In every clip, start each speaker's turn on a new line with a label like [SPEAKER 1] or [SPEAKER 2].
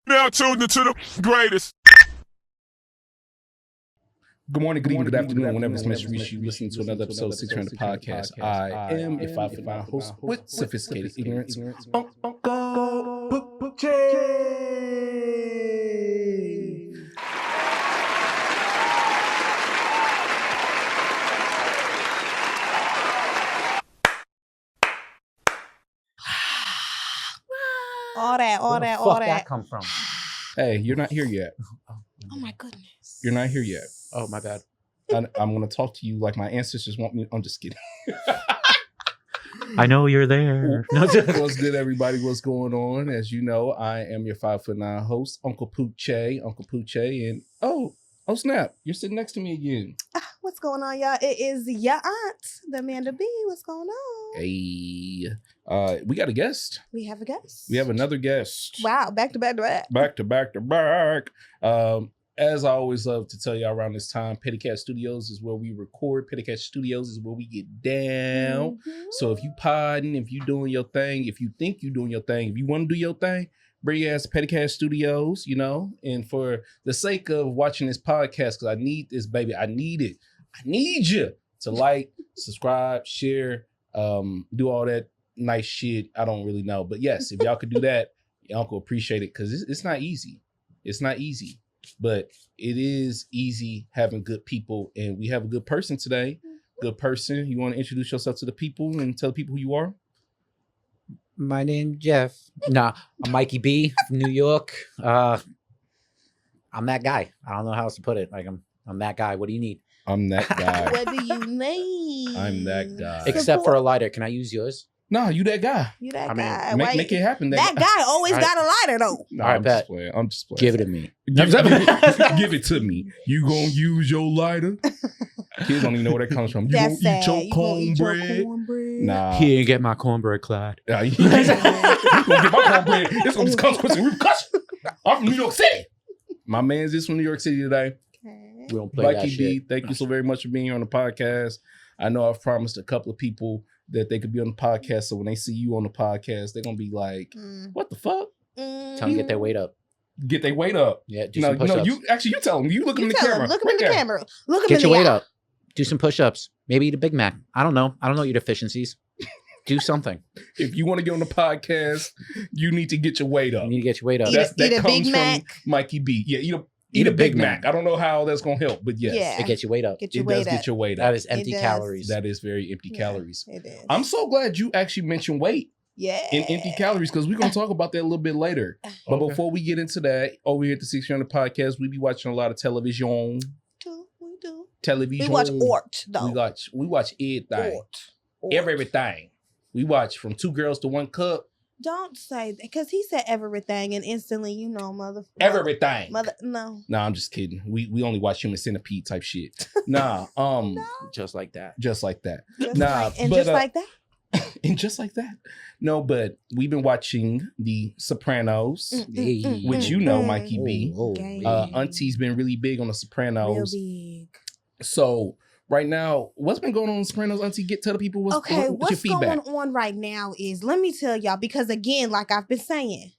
[SPEAKER 1] Now tuned into the greatest.
[SPEAKER 2] Good morning, good evening, good afternoon, whenever this message reaches you, listening to another episode of 600 Podcast. I am your 5'9" host with sophisticated ignorance, Uncle Jay.
[SPEAKER 3] All that.
[SPEAKER 4] Where that come from?
[SPEAKER 2] Hey, you're not here yet.
[SPEAKER 3] Oh my goodness.
[SPEAKER 2] You're not here yet.
[SPEAKER 4] Oh, my bad.
[SPEAKER 2] I'm going to talk to you like my ancestors want me. I'm just kidding.
[SPEAKER 4] I know you're there. No,
[SPEAKER 2] What's good, everybody? What's going on? As you know, I am your 5'9" host, Uncle Poochie, and oh snap, you're sitting next to me again.
[SPEAKER 3] What's going on, y'all? It is your aunt, the Amanda B. What's going on?
[SPEAKER 2] Hey, we got a guest.
[SPEAKER 3] We have a guest.
[SPEAKER 2] We have another guest.
[SPEAKER 3] Wow, back to back to back.
[SPEAKER 2] Back to back to back. As I always love to tell y'all around this time, Petty Cat Studios is where we record. Petty Cat Studios is where we get down.
[SPEAKER 3] Mhm.
[SPEAKER 2] So if you podding, if you doing your thing, if you think you doing your thing, if you want to do your thing, bring your ass to Petty Cat Studios, you know. And for the sake of watching this podcast, because I need this, baby. I need it. I need you to like, subscribe, share, do all that nice shit. I don't really know. But yes, if y'all could do that, your uncle appreciate it, because it's not easy. It's not easy. But it is easy having good people, and we have a good person today. Good person. You want to introduce yourself to the people and tell the people who you are?
[SPEAKER 4] My name's Jeff. Nah, I'm Mikey B from New York. I'm that guy. I don't know how else to put it. Like I'm that guy. What do you need?
[SPEAKER 2] I'm that guy.
[SPEAKER 3] What do you need?
[SPEAKER 2] I'm that guy.
[SPEAKER 4] Except for a lighter. Can I use yours?
[SPEAKER 2] No, you that guy.
[SPEAKER 3] You that
[SPEAKER 4] I mean,
[SPEAKER 3] guy.
[SPEAKER 2] Make it happen.
[SPEAKER 3] That guy always
[SPEAKER 4] All right.
[SPEAKER 3] got a lighter, though.
[SPEAKER 2] No,
[SPEAKER 4] All right,
[SPEAKER 2] I'm
[SPEAKER 4] bet.
[SPEAKER 2] just playing. I'm just playing.
[SPEAKER 4] Give it to me.
[SPEAKER 2] Give it to me. You gonna use your lighter? Kids don't even know where that comes from. You
[SPEAKER 3] That's
[SPEAKER 2] gonna eat
[SPEAKER 3] sad.
[SPEAKER 2] your
[SPEAKER 3] You gonna eat your
[SPEAKER 2] cornbread?
[SPEAKER 3] cornbread?
[SPEAKER 2] Nah.
[SPEAKER 4] He ain't get my cornbread, Clyde.
[SPEAKER 2] Nah, you gonna get my cornbread. It's gonna be consequence and repercussion. I'm from New York City. My man's is from New York City today.
[SPEAKER 3] Okay.
[SPEAKER 4] We don't play that
[SPEAKER 2] Mikey B,
[SPEAKER 4] shit.
[SPEAKER 2] thank you so very much for being here on the podcast. I know I've promised a couple of people that they could be on the podcast, so when they see you on the podcast, they're gonna be like, "What the fuck?"
[SPEAKER 4] Tell them to get their weight up.
[SPEAKER 2] Get their weight up.
[SPEAKER 4] Yeah, do
[SPEAKER 2] No,
[SPEAKER 4] some push-ups.
[SPEAKER 2] you tell them. You look them in the
[SPEAKER 3] tell
[SPEAKER 2] camera.
[SPEAKER 3] him. Look him
[SPEAKER 2] Right
[SPEAKER 3] in the
[SPEAKER 2] there.
[SPEAKER 3] camera. Look him
[SPEAKER 4] Get
[SPEAKER 3] in
[SPEAKER 4] your
[SPEAKER 3] the
[SPEAKER 4] weight
[SPEAKER 3] eye.
[SPEAKER 4] up. Do some push-ups. Maybe eat a Big Mac. I don't know. I don't know your deficiencies. Do something.
[SPEAKER 2] If you want to get on the podcast, you need to get your weight up.
[SPEAKER 4] You need to get your weight up.
[SPEAKER 3] Eat a Big
[SPEAKER 2] comes
[SPEAKER 3] Mac.
[SPEAKER 2] from Mikey B. Yeah, eat a Big Mac. I don't know how that's gonna help, but yes,
[SPEAKER 3] Yeah.
[SPEAKER 4] It gets your weight up.
[SPEAKER 3] Get your
[SPEAKER 2] it
[SPEAKER 3] weight
[SPEAKER 2] does
[SPEAKER 3] up.
[SPEAKER 2] get your weight
[SPEAKER 4] That
[SPEAKER 2] up.
[SPEAKER 4] is empty
[SPEAKER 3] does.
[SPEAKER 4] calories.
[SPEAKER 2] That is very empty
[SPEAKER 3] Yeah,
[SPEAKER 2] calories.
[SPEAKER 3] It is.
[SPEAKER 2] I'm so glad you actually mentioned weight
[SPEAKER 3] yeah.
[SPEAKER 2] and empty calories, because we're gonna talk about that a little bit later. But
[SPEAKER 4] Okay.
[SPEAKER 2] before we get into that, over here at the 600 Podcast, we be watching a lot of television.
[SPEAKER 3] We do.
[SPEAKER 2] Television.
[SPEAKER 3] We watch Ort, though.
[SPEAKER 2] We watch everything.
[SPEAKER 3] Ort.
[SPEAKER 2] Everything. We watch From Two Girls to One Cup.
[SPEAKER 3] Don't say that, because he said everything, and instantly, mother.
[SPEAKER 2] Everything.
[SPEAKER 3] No.
[SPEAKER 2] Nah, I'm just kidding. We only watch Human Centipede type shit. Nah,
[SPEAKER 4] Just like that.
[SPEAKER 2] just like that.
[SPEAKER 3] Just
[SPEAKER 2] Nah,
[SPEAKER 3] like, and
[SPEAKER 2] but,
[SPEAKER 3] just like that.
[SPEAKER 2] And just like that. No, but we've been watching The Sopranos, which you know, Mikey B.
[SPEAKER 3] Gang.
[SPEAKER 2] Auntie's been really big on The
[SPEAKER 3] Real
[SPEAKER 2] Sopranos.
[SPEAKER 3] big.
[SPEAKER 2] So right now, what's been going on in The Sopranos, Auntie? Tell the people what's your
[SPEAKER 3] What's
[SPEAKER 2] feedback.
[SPEAKER 3] going on right now is, let me tell y'all, because again, like I've been saying,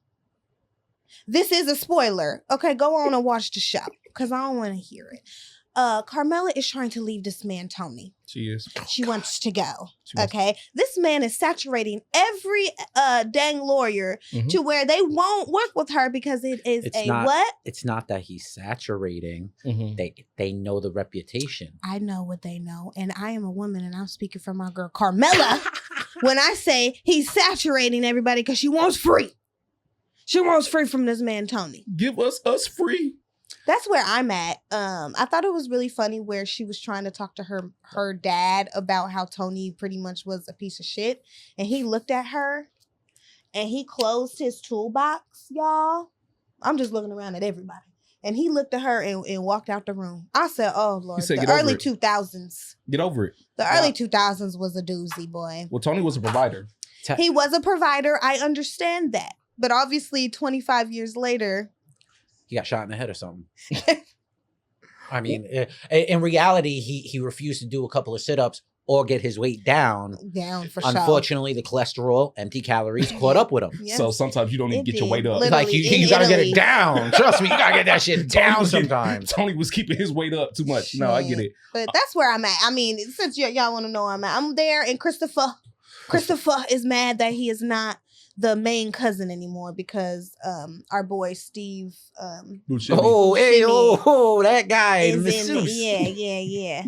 [SPEAKER 3] this is a spoiler. Okay, go on and watch the show, because I don't want to hear it. Carmela is trying to leave this man, Tony.
[SPEAKER 2] She is.
[SPEAKER 3] She wants to go.
[SPEAKER 2] She wants-
[SPEAKER 3] Okay. This man is saturating every dang lawyer
[SPEAKER 2] Mhm.
[SPEAKER 3] to where they won't work with her because it is
[SPEAKER 4] It's
[SPEAKER 3] a
[SPEAKER 4] not-
[SPEAKER 3] what?
[SPEAKER 4] It's not that he's saturating.
[SPEAKER 2] Mhm.
[SPEAKER 4] They know the reputation.
[SPEAKER 3] I know what they know. And I am a woman, and I'm speaking for my girl Carmela when I say he's saturating everybody because she wants free. She wants free from this man, Tony.
[SPEAKER 2] Give us free.
[SPEAKER 3] That's where I'm at. I thought it was really funny where she was trying to talk to her dad about how Tony pretty much was a piece of shit. And he looked at her and he closed his toolbox, y'all. I'm just looking around at everybody. And he looked at her and walked out the room. I said, oh, Lord,
[SPEAKER 2] said,
[SPEAKER 3] the
[SPEAKER 2] "Get over
[SPEAKER 3] early
[SPEAKER 2] it."
[SPEAKER 3] 2000s.
[SPEAKER 2] Get over it.
[SPEAKER 3] The early 2000s was a doozy, boy.
[SPEAKER 2] Well, Tony was a provider.
[SPEAKER 3] He was a provider. I understand that. But obviously, 25 years later,
[SPEAKER 4] He got shot in the head or something. I mean, in reality, he refused to do a couple of sit-ups or get his weight down.
[SPEAKER 3] Down for sure.
[SPEAKER 4] Unfortunately, the cholesterol, empty calories caught up with him.
[SPEAKER 3] Yeah.
[SPEAKER 2] So sometimes you don't even
[SPEAKER 3] It
[SPEAKER 2] get your
[SPEAKER 3] did.
[SPEAKER 2] weight up.
[SPEAKER 3] Literally,
[SPEAKER 4] Like you
[SPEAKER 3] in
[SPEAKER 4] gotta get
[SPEAKER 3] Italy.
[SPEAKER 4] it down. Trust me, you gotta get that shit down
[SPEAKER 2] was getting-
[SPEAKER 4] sometimes.
[SPEAKER 2] Tony was keeping his weight up too much. No, I get it.
[SPEAKER 3] But that's where I'm at. I mean, since y'all want to know where I'm at, I'm there, and Christopher is mad that he is not the main cousin anymore because our boy Steve
[SPEAKER 2] Bullshit.
[SPEAKER 4] Oh, hey,
[SPEAKER 3] Shimmy
[SPEAKER 4] that guy,
[SPEAKER 3] is in
[SPEAKER 4] masseuse.
[SPEAKER 3] yeah.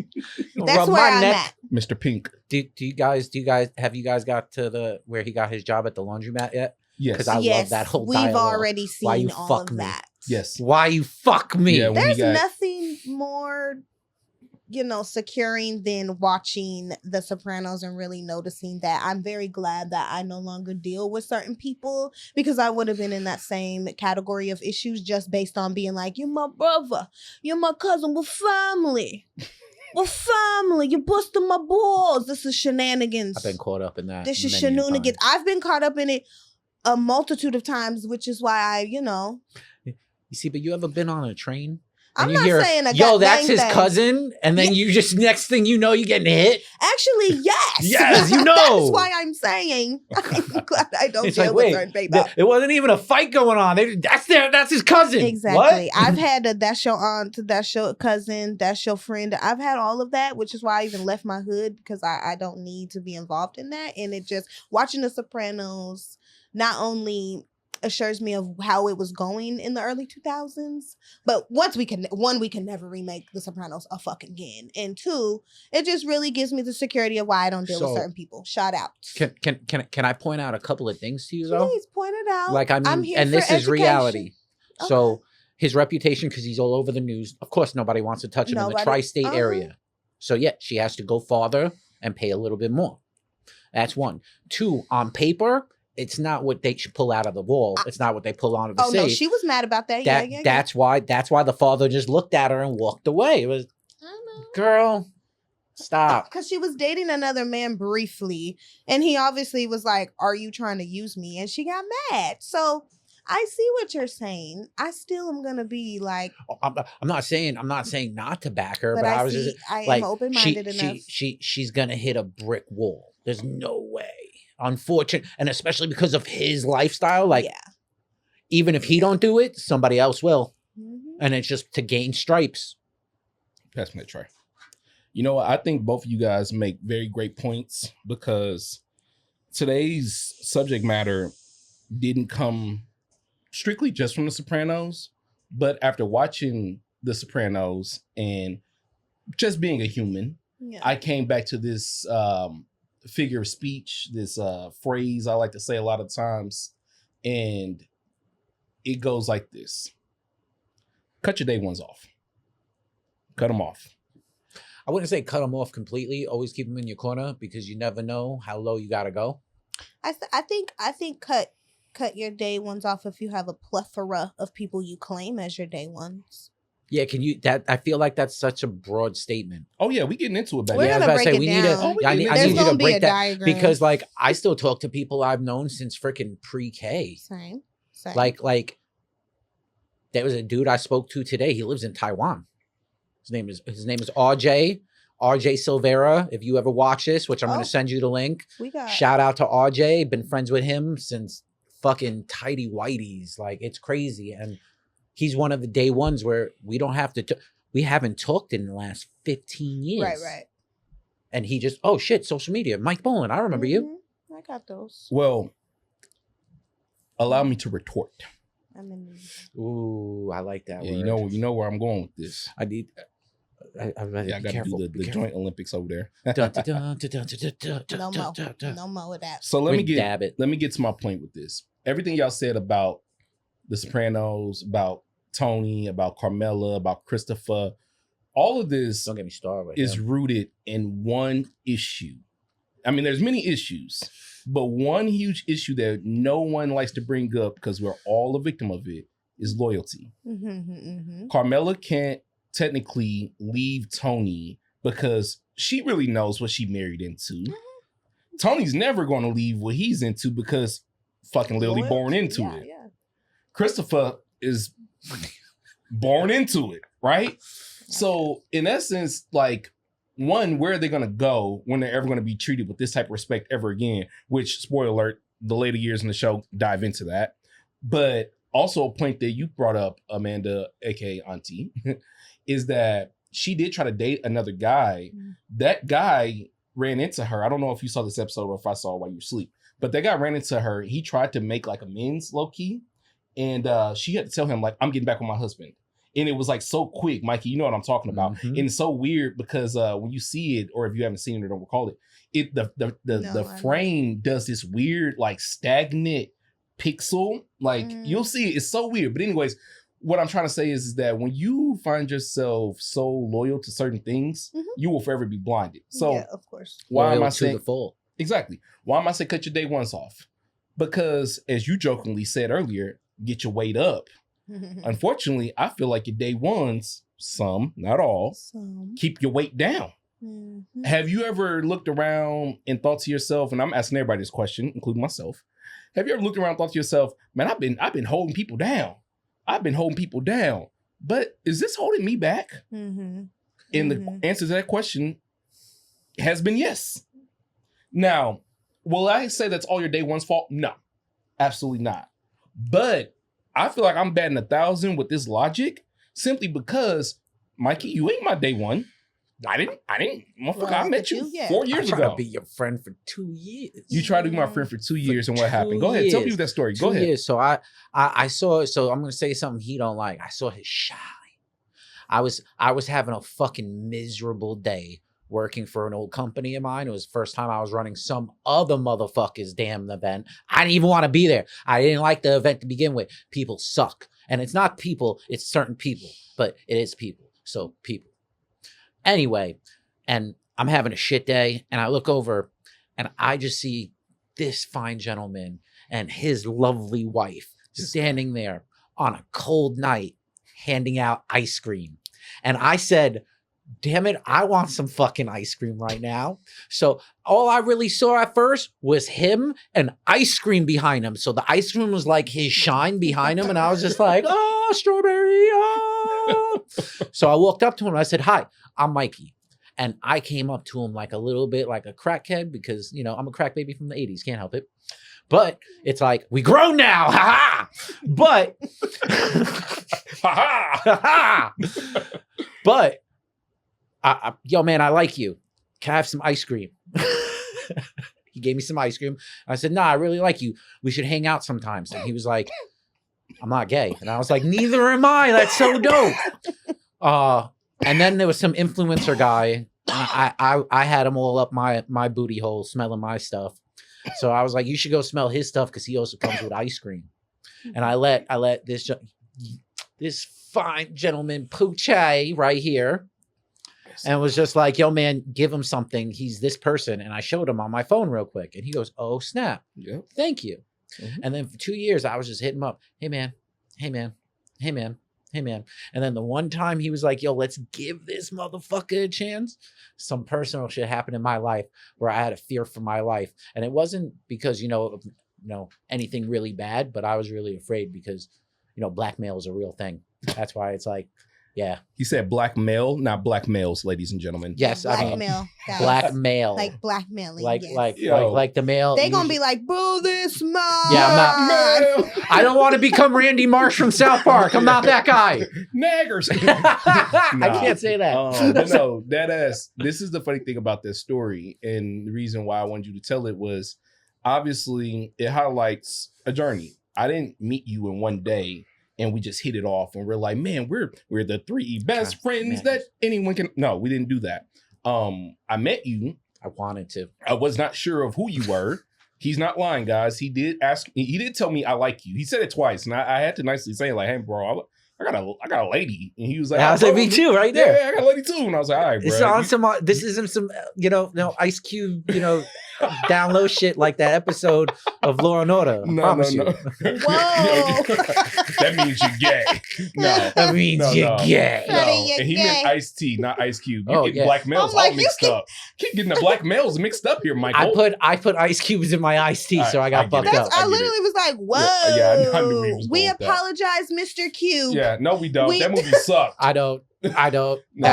[SPEAKER 3] That's
[SPEAKER 4] Rub
[SPEAKER 3] where
[SPEAKER 4] my
[SPEAKER 3] I'm
[SPEAKER 4] neck.
[SPEAKER 3] at.
[SPEAKER 2] Mr. Pink.
[SPEAKER 4] Do you guys have you guys got to the where he got his job at the laundromat yet?
[SPEAKER 2] Yes.
[SPEAKER 4] 'Cause I love that whole
[SPEAKER 3] We've
[SPEAKER 4] dialogue.
[SPEAKER 3] already
[SPEAKER 4] Why you
[SPEAKER 3] seen all
[SPEAKER 4] fuck
[SPEAKER 3] of
[SPEAKER 4] me?
[SPEAKER 3] that.
[SPEAKER 2] Yes.
[SPEAKER 4] Why you fuck me?
[SPEAKER 2] Yeah, when
[SPEAKER 3] There's
[SPEAKER 2] he got-
[SPEAKER 3] nothing more, securing than watching The Sopranos and really noticing that. I'm very glad that I no longer deal with certain people because I would have been in that same category of issues just based on being like, you're my brother, you're my cousin, we're family. We're family. You're busting my balls. This is shenanigans.
[SPEAKER 4] I've been caught up in that.
[SPEAKER 3] This is
[SPEAKER 4] many a
[SPEAKER 3] shenanigans.
[SPEAKER 4] time.
[SPEAKER 3] I've been caught up in it a multitude of times, which is why I,
[SPEAKER 4] You see, but you ever been on a train?
[SPEAKER 3] I'm
[SPEAKER 4] And you
[SPEAKER 3] not
[SPEAKER 4] hear,
[SPEAKER 3] saying a
[SPEAKER 4] yo, that's
[SPEAKER 3] gang
[SPEAKER 4] his
[SPEAKER 3] thing.
[SPEAKER 4] cousin, and then you just next thing you know, you getting hit.
[SPEAKER 3] Actually, yes.
[SPEAKER 4] Yes, you know.
[SPEAKER 3] That's why I'm saying I'm glad I don't
[SPEAKER 4] It's
[SPEAKER 3] deal
[SPEAKER 4] like,
[SPEAKER 3] with
[SPEAKER 4] wait,
[SPEAKER 3] certain people.
[SPEAKER 4] it wasn't even a fight going on. That's his cousin.
[SPEAKER 3] Exactly.
[SPEAKER 4] What?
[SPEAKER 3] I've had that's your aunt, that's your cousin, that's your friend. I've had all of that, which is why I even left my hood because I don't need to be involved in that. And it just watching The Sopranos not only assures me of how it was going in the early 2000s, but we can never remake The Sopranos a fucking again, and two, it just really gives me the security of why I don't deal with
[SPEAKER 4] So,
[SPEAKER 3] certain people. Shout out.
[SPEAKER 4] Can I point out a couple of things to you though?
[SPEAKER 3] Please point it out.
[SPEAKER 4] Like I
[SPEAKER 3] I'm
[SPEAKER 4] mean,
[SPEAKER 3] here
[SPEAKER 4] and
[SPEAKER 3] for
[SPEAKER 4] this is
[SPEAKER 3] education.
[SPEAKER 4] reality.
[SPEAKER 3] Okay.
[SPEAKER 4] So his reputation, because he's all over the news. Of course, nobody wants to touch him in the
[SPEAKER 3] Nobody-
[SPEAKER 4] tri-state area. So yeah, she has to go farther and pay a little bit more. That's one. Two, on paper, it's not what they should pull out of the wall. It's not what they pull out of the
[SPEAKER 3] Oh
[SPEAKER 4] safe.
[SPEAKER 3] no, she was mad about that. Yeah.
[SPEAKER 4] That's why the father just looked at her and walked away. It was, girl, stop.
[SPEAKER 3] Because she was dating another man briefly, and he obviously was like, "Are you trying to use me?" And she got mad. So I see what you're saying. I still am gonna be like,
[SPEAKER 4] I'm not saying not to back her, but
[SPEAKER 3] but
[SPEAKER 4] I
[SPEAKER 3] I
[SPEAKER 4] was
[SPEAKER 3] see.
[SPEAKER 4] just
[SPEAKER 3] I am
[SPEAKER 4] like
[SPEAKER 3] open-minded enough.
[SPEAKER 4] she's gonna hit a brick wall. There's no way. Unfortunate, and especially because of his lifestyle. Like,
[SPEAKER 3] yeah.
[SPEAKER 4] even if he don't do it, somebody else will,
[SPEAKER 3] Mhm.
[SPEAKER 4] and it's just to gain stripes.
[SPEAKER 2] Pass me that tray. You know what? I think both of you guys make very great points because today's subject matter didn't come strictly just from The Sopranos, but after watching The Sopranos and just being a human,
[SPEAKER 3] Yeah.
[SPEAKER 2] I came back to this figure of speech, this phrase I like to say a lot of times, and it goes like this: cut your day ones off. Cut them off.
[SPEAKER 4] I wouldn't say cut them off completely. Always keep them in your corner because you never know how low you gotta go.
[SPEAKER 3] I think cut your day ones off if you have a plethora of people you claim as your day ones.
[SPEAKER 4] Yeah, can you? That I feel like that's such a broad statement.
[SPEAKER 2] Oh yeah, we getting into it, baby.
[SPEAKER 3] We're
[SPEAKER 4] Yeah, I was
[SPEAKER 3] gonna
[SPEAKER 4] about to
[SPEAKER 3] break
[SPEAKER 4] say
[SPEAKER 3] it
[SPEAKER 4] we need
[SPEAKER 3] down.
[SPEAKER 2] Oh, we
[SPEAKER 4] I
[SPEAKER 2] getting
[SPEAKER 4] need,
[SPEAKER 2] into
[SPEAKER 4] I
[SPEAKER 2] it.
[SPEAKER 4] need
[SPEAKER 3] There's
[SPEAKER 4] you to
[SPEAKER 3] gonna be
[SPEAKER 4] break
[SPEAKER 3] a
[SPEAKER 4] that
[SPEAKER 3] diagram.
[SPEAKER 4] because, like, I still talk to people I've known since freaking pre-K.
[SPEAKER 3] Same.
[SPEAKER 4] Like there was a dude I spoke to today. He lives in Taiwan. His name is RJ Silvera. If you ever watch this, which I'm going
[SPEAKER 3] Oh.
[SPEAKER 4] to send you the link.
[SPEAKER 3] we got
[SPEAKER 4] Shout out to RJ. Been friends with him since fucking tidy whities. Like, it's crazy. And he's one of the day ones where we don't have to. We haven't talked in the last 15 years.
[SPEAKER 3] right.
[SPEAKER 4] And he just, oh shit, social media. Mike Boland, I remember you.
[SPEAKER 3] Mhm. I got those.
[SPEAKER 2] Well, allow me to retort.
[SPEAKER 3] I'm in.
[SPEAKER 4] Ooh, I like that
[SPEAKER 2] Yeah,
[SPEAKER 4] word.
[SPEAKER 2] you know where I'm going with this.
[SPEAKER 4] I need. I
[SPEAKER 2] Yeah, I got to do the joint Olympics over there.
[SPEAKER 3] No more of that.
[SPEAKER 2] So let me
[SPEAKER 4] Dab it.
[SPEAKER 2] get to my point with this. Everything y'all said about The Sopranos, about Tony, about Carmela, about Christopher, all of this
[SPEAKER 4] Don't get me started. With
[SPEAKER 2] is
[SPEAKER 4] him.
[SPEAKER 2] rooted in one issue. I mean, there's many issues, but one huge issue that no one likes to bring up because we're all a victim of it is loyalty. Carmela can't technically leave Tony because she really knows what she married into. Tony's never going to leave what he's into because fucking literally born into it.
[SPEAKER 3] Yeah.
[SPEAKER 2] Christopher is born into it, right? So in essence, like, one, where are they going to go when they're ever going to be treated with this type of respect ever again? Which, spoiler alert, the later years in the show dive into that. But also a point that you brought up, Amanda, aka Auntie, is that she did try to date another guy. That guy ran into her. I don't know if you saw this episode or if I saw it while you were asleep, but that guy ran into her. He tried to make like amends low key. And she had to tell him, like, I'm getting back with my husband. And it was like so quick, Mikey, you know what I'm talking about.
[SPEAKER 4] Mm-hmm.
[SPEAKER 2] And it's so weird because when you see it, or if you haven't seen it or don't recall it, the frame does this weird, like stagnant pixel. Like you'll see it. It's so weird. But anyways, what I'm trying to say is that when you find yourself so loyal to certain things, you will forever be blinded. So
[SPEAKER 3] yeah, of course.
[SPEAKER 2] Why am I
[SPEAKER 4] to
[SPEAKER 2] saying
[SPEAKER 4] the full?
[SPEAKER 2] Exactly? Why am I saying cut your day ones off? Because as you jokingly said earlier, get your weight up. Unfortunately, I feel like your day ones, some, not all, keep your weight down. Have you ever looked around and thought to yourself, and I'm asking everybody this question, including myself, have you ever looked around and thought to yourself, man, I've been holding people down. I've been holding people down. But is this holding me back? And the answer to that question has been yes. Now, will I say that's all your day one's fault? No, absolutely not. But I feel like I'm batting 1,000 with this logic simply because, Mikey, you ain't my day one. I didn't, motherfucker, well, I met you 4 years ago.
[SPEAKER 4] I tried to be your friend for 2 years.
[SPEAKER 2] You tried to be my friend for 2 years, and what happened? Go ahead, tell me that story. Go ahead. 2 years.
[SPEAKER 4] So I saw, so I'm going to say something he don't like. I saw his shine. I was having a fucking miserable day working for an old company of mine. It was the first time I was running some other motherfucker's damn event. I didn't even want to be there. I didn't like the event to begin with. People suck. And it's not people, it's certain people, but it is people. So people. Anyway, and I'm having a shit day, and I look over and I just see this fine gentleman and his lovely wife standing there on a cold night handing out ice cream. And I said, damn it, I want some fucking ice cream right now. So all I really saw at first was him and ice cream behind him. So the ice cream was like his shine behind him. And I was just like, oh, strawberry. Oh. So I walked up to him and I said, hi, I'm Mikey. And I came up to him like a little bit like a crackhead because, you know, I'm a crack baby from the 80s. Can't help it. But it's like, we grown now. Ha ha. But, ha ha. But, yo, man, I like you. Can I have some ice cream? He gave me some ice cream. I said, nah, I really like you. We should hang out sometimes. And he was like, I'm not gay. And I was like, neither am I. That's so dope. And then there was some influencer guy. I had him all up my booty hole, smelling my stuff. So I was like, you should go smell his stuff because he also comes with ice cream. And I let this fine gentleman, Poochie, right here, and was just like, yo, man, give him something. He's this person. And I showed him on my phone real quick. And he goes, oh, snap. Yep. Thank you. Mm-hmm. And then for 2 years, I was just hitting him up. Hey, man. Hey, man. Hey, man. Hey, man. And then the one time he was like, yo, let's give this motherfucker a chance. Some personal shit happened in my life where I had a fear for my life. And it wasn't because, you know, anything really bad, but I was really afraid because, you know, blackmail is a real thing. That's why it's like, yeah. He
[SPEAKER 2] said blackmail, not black males, ladies and gentlemen.
[SPEAKER 4] Yes,
[SPEAKER 3] blackmail.
[SPEAKER 4] Blackmail.
[SPEAKER 3] Like blackmailing.
[SPEAKER 4] Like the male.
[SPEAKER 3] They gonna be like, boo this man.
[SPEAKER 4] Yeah, I'm not. I don't want to become Randy Marsh from South Park. I'm not that guy.
[SPEAKER 2] Naggers.
[SPEAKER 4] I can't say that.
[SPEAKER 2] But no, this is the funny thing about this story, and the reason why I wanted you to tell it was obviously it highlights a journey. I didn't meet you in one day. And we just hit it off, and we're like, man, we're the three best friends that anyone can. No, we didn't do that. I met you.
[SPEAKER 4] I wanted to.
[SPEAKER 2] I was not sure of who you were. He's not lying, guys. He did ask. He did tell me I like you. He said it twice, and I had to nicely say like, hey, bro, I got a lady, and he was like,
[SPEAKER 4] I was like, me too, right there.
[SPEAKER 2] Yeah, I got a lady too, and I was like, all right, bro.
[SPEAKER 4] It's on some. This isn't some, no Ice Cube, download shit like that episode of Law and Order. I promise you.
[SPEAKER 3] Whoa.
[SPEAKER 2] That means you're gay. No,
[SPEAKER 4] that means you're gay.
[SPEAKER 2] No. And he meant Ice-T, not Ice Cube. You get black males
[SPEAKER 3] like,
[SPEAKER 2] all mixed up. Keep getting the black males mixed up here, Michael.
[SPEAKER 4] I put Ice Cubes in my iced tea, so I got fucked up.
[SPEAKER 3] I literally was like, whoa.
[SPEAKER 2] I knew he was
[SPEAKER 3] we apologize, Mr. Cube.
[SPEAKER 2] Yeah, Yeah, no, we don't.
[SPEAKER 3] We-
[SPEAKER 2] That movie sucked.
[SPEAKER 4] I don't.
[SPEAKER 2] No.
[SPEAKER 4] That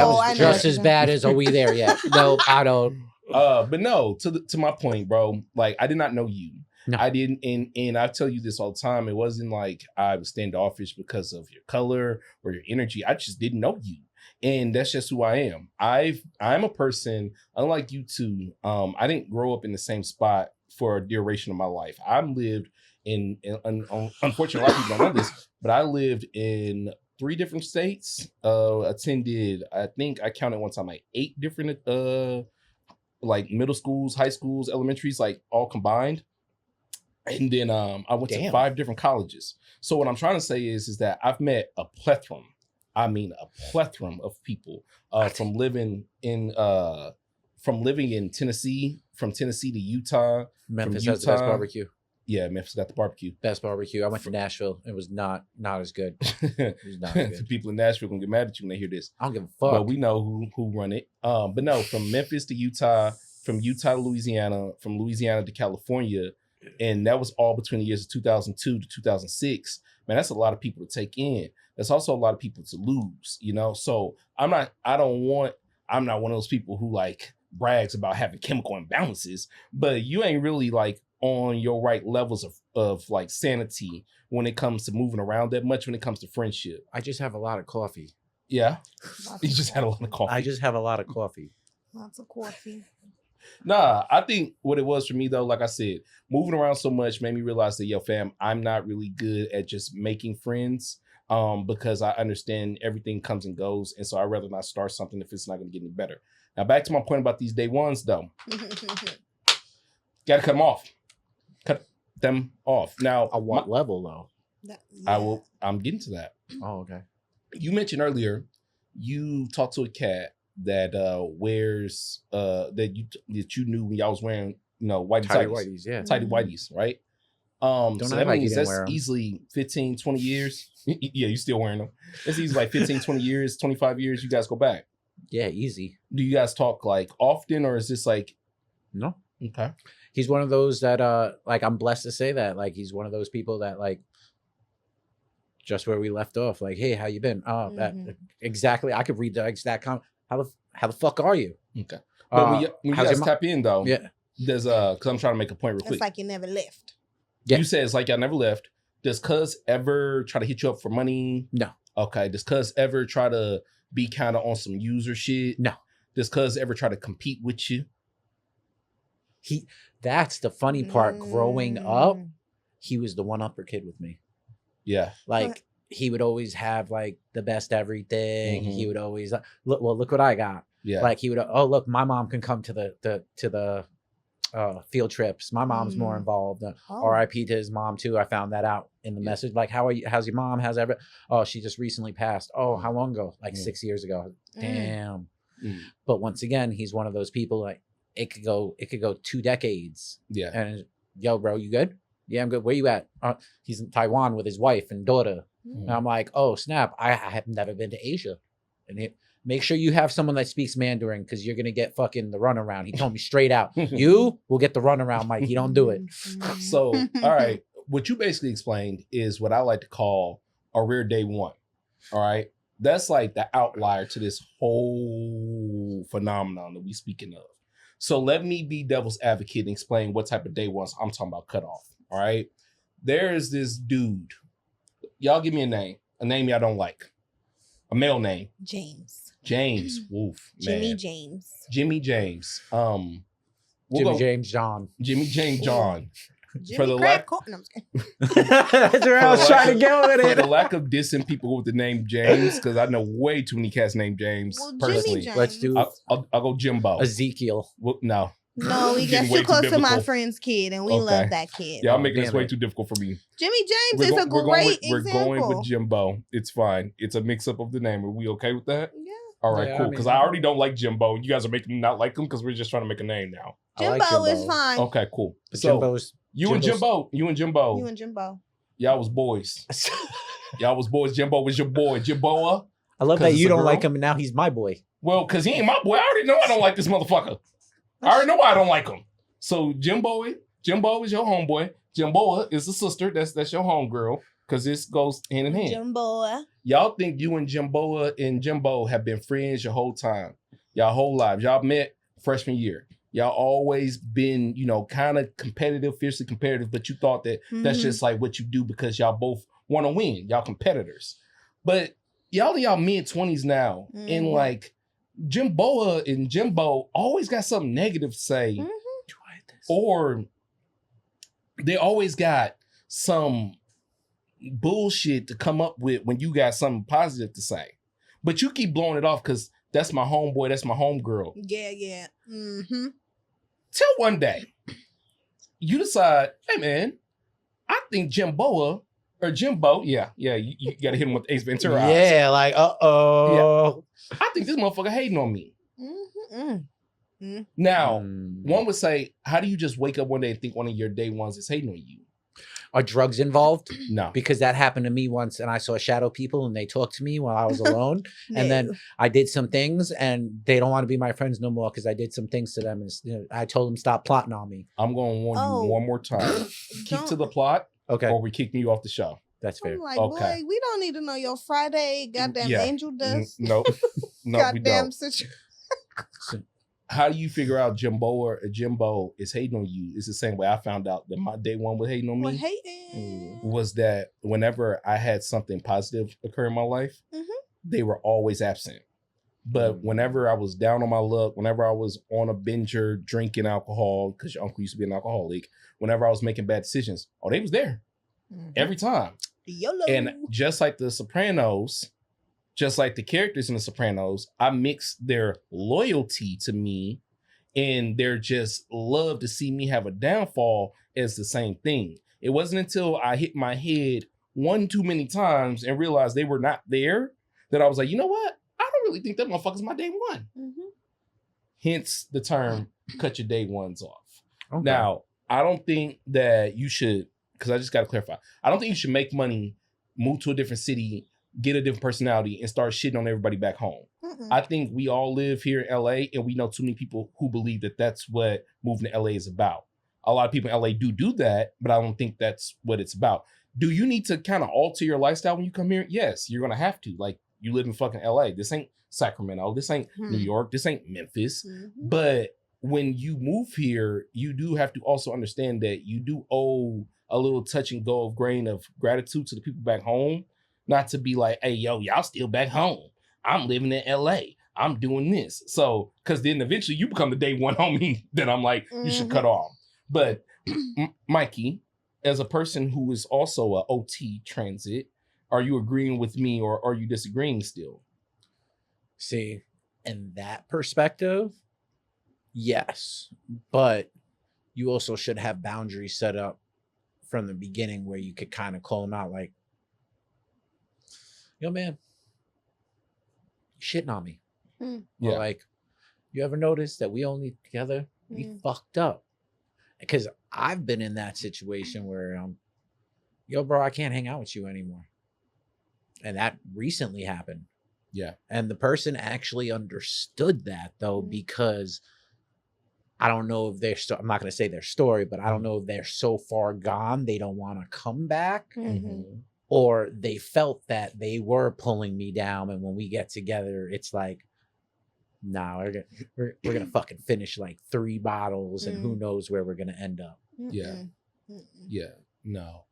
[SPEAKER 3] Oh,
[SPEAKER 4] was
[SPEAKER 3] I know
[SPEAKER 4] just
[SPEAKER 3] what
[SPEAKER 4] as
[SPEAKER 3] you're
[SPEAKER 4] bad as Are We There Yet? No, I don't.
[SPEAKER 2] But no, to my point, bro. Like, I did not know you.
[SPEAKER 4] No.
[SPEAKER 2] I didn't, and I tell you this all the time. It wasn't like I was standoffish because of your color or your energy. I just didn't know you, and that's just who I am. I'm a person, unlike you two. I didn't grow up in the same spot for a duration of my life. I lived in unfortunately, a lot of people don't know this, but I lived in 3 different states. Attended, I think I counted one time like 8 different like middle schools, high schools, elementaries, like all combined. And then I went to
[SPEAKER 4] Damn.
[SPEAKER 2] 5 different colleges. So what I'm trying to say is that I've met a plethora. I mean, a plethora of people from living in Tennessee, from Tennessee to Utah.
[SPEAKER 4] Memphis
[SPEAKER 2] From
[SPEAKER 4] has the best
[SPEAKER 2] Utah.
[SPEAKER 4] barbecue.
[SPEAKER 2] Yeah, Memphis got the barbecue.
[SPEAKER 4] Best barbecue. I went to Nashville. It was not as good. It was not as
[SPEAKER 2] The
[SPEAKER 4] good.
[SPEAKER 2] people in Nashville gonna get mad at you when they hear this.
[SPEAKER 4] I don't give a fuck.
[SPEAKER 2] But we know who run it. But no, from Memphis to Utah, from Utah to Louisiana, from Louisiana to California, and that was all between the years of 2002 to 2006. Man, that's a lot of people to take in. That's also a lot of people to lose, you know? So I'm not one of those people who like brags about having chemical imbalances, but you ain't really like on your right levels of like sanity when it comes to moving around that much when it comes to friendship.
[SPEAKER 4] I just have a lot of coffee.
[SPEAKER 2] Yeah.
[SPEAKER 3] Lots
[SPEAKER 2] You
[SPEAKER 3] of
[SPEAKER 2] just had a lot of coffee.
[SPEAKER 4] I just have a lot of coffee.
[SPEAKER 3] Lots of coffee.
[SPEAKER 2] Nah, I think what it was for me though, like I said, moving around so much made me realize that, yo, fam, I'm not really good at just making friends because I understand everything comes and goes. And so I'd rather not start something if it's not going to get any better. Now, back to my point about these day ones though. Got to cut them off. Cut them off. Now,
[SPEAKER 4] At what level though?
[SPEAKER 2] I'm getting to that.
[SPEAKER 4] Oh, okay.
[SPEAKER 2] You mentioned earlier you talked to a cat that wears that you knew when y'all was wearing, you know,
[SPEAKER 4] Tidy
[SPEAKER 2] tighties.
[SPEAKER 4] whities, yeah.
[SPEAKER 2] Tidy whities, right? So
[SPEAKER 4] act
[SPEAKER 2] that
[SPEAKER 4] like you
[SPEAKER 2] means
[SPEAKER 4] didn't
[SPEAKER 2] that's
[SPEAKER 4] wear 'em.
[SPEAKER 2] easily 15, 20 years. Yeah, you still wearing them. It's easily like 15, 20 years, 25 years, you guys go back.
[SPEAKER 4] Yeah, easy.
[SPEAKER 2] Do you guys talk like often or is this like
[SPEAKER 4] No.
[SPEAKER 2] okay?
[SPEAKER 4] He's one of those that like I'm blessed to say that. Like he's one of those people that like just where we left off, like, hey, how you been? Oh, that exactly. I could read the exact comment. How the fuck are you?
[SPEAKER 2] Okay. But when you
[SPEAKER 4] how's
[SPEAKER 2] guys
[SPEAKER 4] your
[SPEAKER 2] tap in though,
[SPEAKER 4] Yeah.
[SPEAKER 2] there's because I'm trying to make a point real quick.
[SPEAKER 3] It's like you never left.
[SPEAKER 4] Yeah.
[SPEAKER 2] You said it's like y'all never left. Does cuz ever try to hit you up for money?
[SPEAKER 4] No.
[SPEAKER 2] Okay. Does cuz ever try to be kind of on some user shit?
[SPEAKER 4] No.
[SPEAKER 2] Does cuz ever try to compete with you?
[SPEAKER 4] That's the funny part. Growing up,
[SPEAKER 3] Mm.
[SPEAKER 4] he was the one-upper kid with me.
[SPEAKER 2] Yeah.
[SPEAKER 4] Like he would always have like the best everything.
[SPEAKER 2] Mhm.
[SPEAKER 4] He would always look what I got.
[SPEAKER 2] Yeah.
[SPEAKER 4] Like he would, oh look, my mom can come to the field trips. My mom's more
[SPEAKER 3] Mhm.
[SPEAKER 4] involved.
[SPEAKER 3] Oh.
[SPEAKER 4] R.I.P. to his mom too. I found that out in the
[SPEAKER 2] Yeah.
[SPEAKER 4] message. Like, how are you? How's your mom? How's every? Oh, she just recently passed. Oh, how long ago? Like 6 years ago.
[SPEAKER 3] Mm.
[SPEAKER 4] Damn.
[SPEAKER 2] Mm.
[SPEAKER 4] But once again, he's one of those people like it could go 2 decades.
[SPEAKER 2] Yeah.
[SPEAKER 4] And yo, bro, you good? Yeah, I'm good. Where you at? He's in Taiwan with his wife and daughter.
[SPEAKER 3] Mm.
[SPEAKER 4] And I'm like, oh snap! I have never been to Asia, and make sure you have someone that speaks Mandarin because you're gonna get fucking the runaround. He told me straight out, you will get the runaround, Mike. You don't do it.
[SPEAKER 3] Mm.
[SPEAKER 2] So, all right, what you basically explained is what I like to call a rare day one. All right, that's like the outlier to this whole phenomenon that we speaking of. So let me be devil's advocate and explain what type of day ones I'm talking about cut off. All right, there's this dude. Y'all give me a name y'all don't like, a male name.
[SPEAKER 3] James.
[SPEAKER 2] James. Woof.
[SPEAKER 3] Jimmy
[SPEAKER 2] Man.
[SPEAKER 3] James.
[SPEAKER 2] Jimmy James. We'll
[SPEAKER 4] Jimmy
[SPEAKER 2] go-
[SPEAKER 4] James John.
[SPEAKER 2] Jimmy James John.
[SPEAKER 3] Jimmy
[SPEAKER 2] the
[SPEAKER 3] Crab
[SPEAKER 2] lack-
[SPEAKER 3] Corn. No, I'm just kidding.
[SPEAKER 4] That's where I was
[SPEAKER 2] For the
[SPEAKER 4] trying to
[SPEAKER 2] lack
[SPEAKER 4] go with
[SPEAKER 2] For
[SPEAKER 4] it.
[SPEAKER 2] the lack of dissing people with the name James, because I know way too many cats named James.
[SPEAKER 3] Well,
[SPEAKER 2] personally,
[SPEAKER 3] Jimmy
[SPEAKER 4] Let's do
[SPEAKER 3] James.
[SPEAKER 2] I'll go Jimbo.
[SPEAKER 4] Ezekiel.
[SPEAKER 2] Well, no,
[SPEAKER 3] No, we
[SPEAKER 2] Getting
[SPEAKER 3] got
[SPEAKER 2] way
[SPEAKER 3] too
[SPEAKER 2] too
[SPEAKER 3] close to my
[SPEAKER 2] biblical.
[SPEAKER 3] friend's kid, and we
[SPEAKER 2] Okay.
[SPEAKER 3] love that kid.
[SPEAKER 2] y'all
[SPEAKER 4] Oh,
[SPEAKER 2] making this
[SPEAKER 4] damn
[SPEAKER 2] way
[SPEAKER 4] it.
[SPEAKER 2] too difficult for me.
[SPEAKER 3] Jimmy James
[SPEAKER 2] We're
[SPEAKER 3] is
[SPEAKER 2] go-
[SPEAKER 3] a
[SPEAKER 2] we're
[SPEAKER 3] great
[SPEAKER 2] we're
[SPEAKER 3] example.
[SPEAKER 2] going with Jimbo. It's fine. It's a mix up of the name. Are we okay with that?
[SPEAKER 3] Yeah.
[SPEAKER 2] All right,
[SPEAKER 4] Yeah,
[SPEAKER 2] cool.
[SPEAKER 4] I
[SPEAKER 2] Because
[SPEAKER 4] mean-
[SPEAKER 2] I already don't like Jimbo. You guys are making me not like him because we're just trying to make a name now.
[SPEAKER 4] I like
[SPEAKER 3] Jimbo is
[SPEAKER 4] Jimbo.
[SPEAKER 3] fine.
[SPEAKER 2] Okay, cool.
[SPEAKER 4] But
[SPEAKER 2] So
[SPEAKER 4] Jimbo's
[SPEAKER 2] you and Jimbo,
[SPEAKER 3] You and Jimbo.
[SPEAKER 2] y'all was boys. Y'all was boys. Jimbo was your boy. Jimboa.
[SPEAKER 4] I love
[SPEAKER 2] 'Cause
[SPEAKER 4] that
[SPEAKER 2] it's
[SPEAKER 4] you
[SPEAKER 2] a
[SPEAKER 4] don't
[SPEAKER 2] girl?
[SPEAKER 4] like him, and now he's my boy.
[SPEAKER 2] Well, because he ain't my boy. I already know I don't like this motherfucker. I already know why I don't like him. So Jimbo is your homeboy. Jimboa is the sister. That's your homegirl. because this goes hand in hand.
[SPEAKER 3] Jumbo.
[SPEAKER 2] Y'all think you and Jimbo have been friends your whole time, y'all whole lives. Y'all met freshman year. Y'all always been, kind of competitive, fiercely competitive, but you thought that that's just like what you do because y'all both want to win. Y'all competitors. But y'all in y'all mid-20s now, and like Jimboa and Jimbo always got something negative to say. Or they always got some bullshit to come up with when you got something positive to say. But you keep blowing it off because that's my homeboy, that's my homegirl.
[SPEAKER 3] Yeah. Mm-hmm.
[SPEAKER 2] Till one day, you decide, hey man, I think Jimbo, you gotta hit him with Ace Ventura eyes.
[SPEAKER 4] Yeah, like, uh-oh.
[SPEAKER 2] Yeah. I think this motherfucker hating on me.
[SPEAKER 3] Mm-hmm.
[SPEAKER 2] Now, one would say, how do you just wake up one day and think one of your day ones is hating on you?
[SPEAKER 4] Are drugs involved?
[SPEAKER 2] No.
[SPEAKER 4] Because that happened to me once, and I saw shadow people and they talked to me while I was alone. And then I did some things and they don't want to be my friends no more because I did some things to them. And I told them stop plotting on me.
[SPEAKER 2] I'm going to warn you one more time. Keep to the plot,
[SPEAKER 4] okay,
[SPEAKER 2] or we kicking you off the show.
[SPEAKER 4] That's fair.
[SPEAKER 3] I'm like,
[SPEAKER 2] okay.
[SPEAKER 3] boy, we don't need to know your Friday goddamn angel dust.
[SPEAKER 2] No, we don't. How do you figure out Jimbo is hating on you? It's the same way I found out that my day one was hating on me. Was that whenever I had something positive occur in my life, they were always absent. But whenever I was down on my luck, whenever I was on a binger drinking alcohol, because your uncle used to be an alcoholic, whenever I was making bad decisions, they was there every time.
[SPEAKER 3] YOLO.
[SPEAKER 2] And just like the Sopranos, just like the characters in the Sopranos, I mixed their loyalty to me and their just love to see me have a downfall as the same thing. It wasn't until I hit my head one too many times and realized they were not there that I was like, you know what? I don't really think that motherfucker's my day one. Hence the term, cut your day ones off. Okay. Now, I don't think that you should, because I just got to clarify, I don't think you should make money, move to a different city, get a different personality, and start shitting on everybody back home. I think we all live here in LA, and we know too many people who believe that that's what moving to LA is about. A lot of people in LA do that, but I don't think that's what it's about. Do you need to kind of alter your lifestyle when you come here? Yes, you're going to have to. Like, you live in fucking LA. This ain't Sacramento. This ain't New York. This ain't Memphis. But when you move here, you do have to also understand that you do owe a little touch and go of grain of gratitude to the people back home. Not to be like, hey, yo, y'all still back home. I'm living in LA. I'm doing this. So, because then eventually you become the day one homie that I'm like, you should cut off. But Mikey, as a person who is also a OT transit, are you agreeing with me or are you disagreeing still?
[SPEAKER 4] See, in that perspective, yes. But you also should have boundaries set up from the beginning where you could kind of call them out like, yo, man, you shitting on me.
[SPEAKER 2] Yeah.
[SPEAKER 4] Or like, you ever notice that we only together, we fucked up? Because I've been in that situation where, yo, bro, I can't hang out with you anymore. And that recently happened.
[SPEAKER 2] Yeah.
[SPEAKER 4] And the person actually understood that, though, because I don't know if they're, I'm not going to say their story, but I don't know if they're so far gone, they don't want to come back. Or they felt that they were pulling me down. And when we get together, it's like, nah, we're gonna fucking finish like 3 bottles and who knows where we're gonna end up.
[SPEAKER 2] Yeah. No.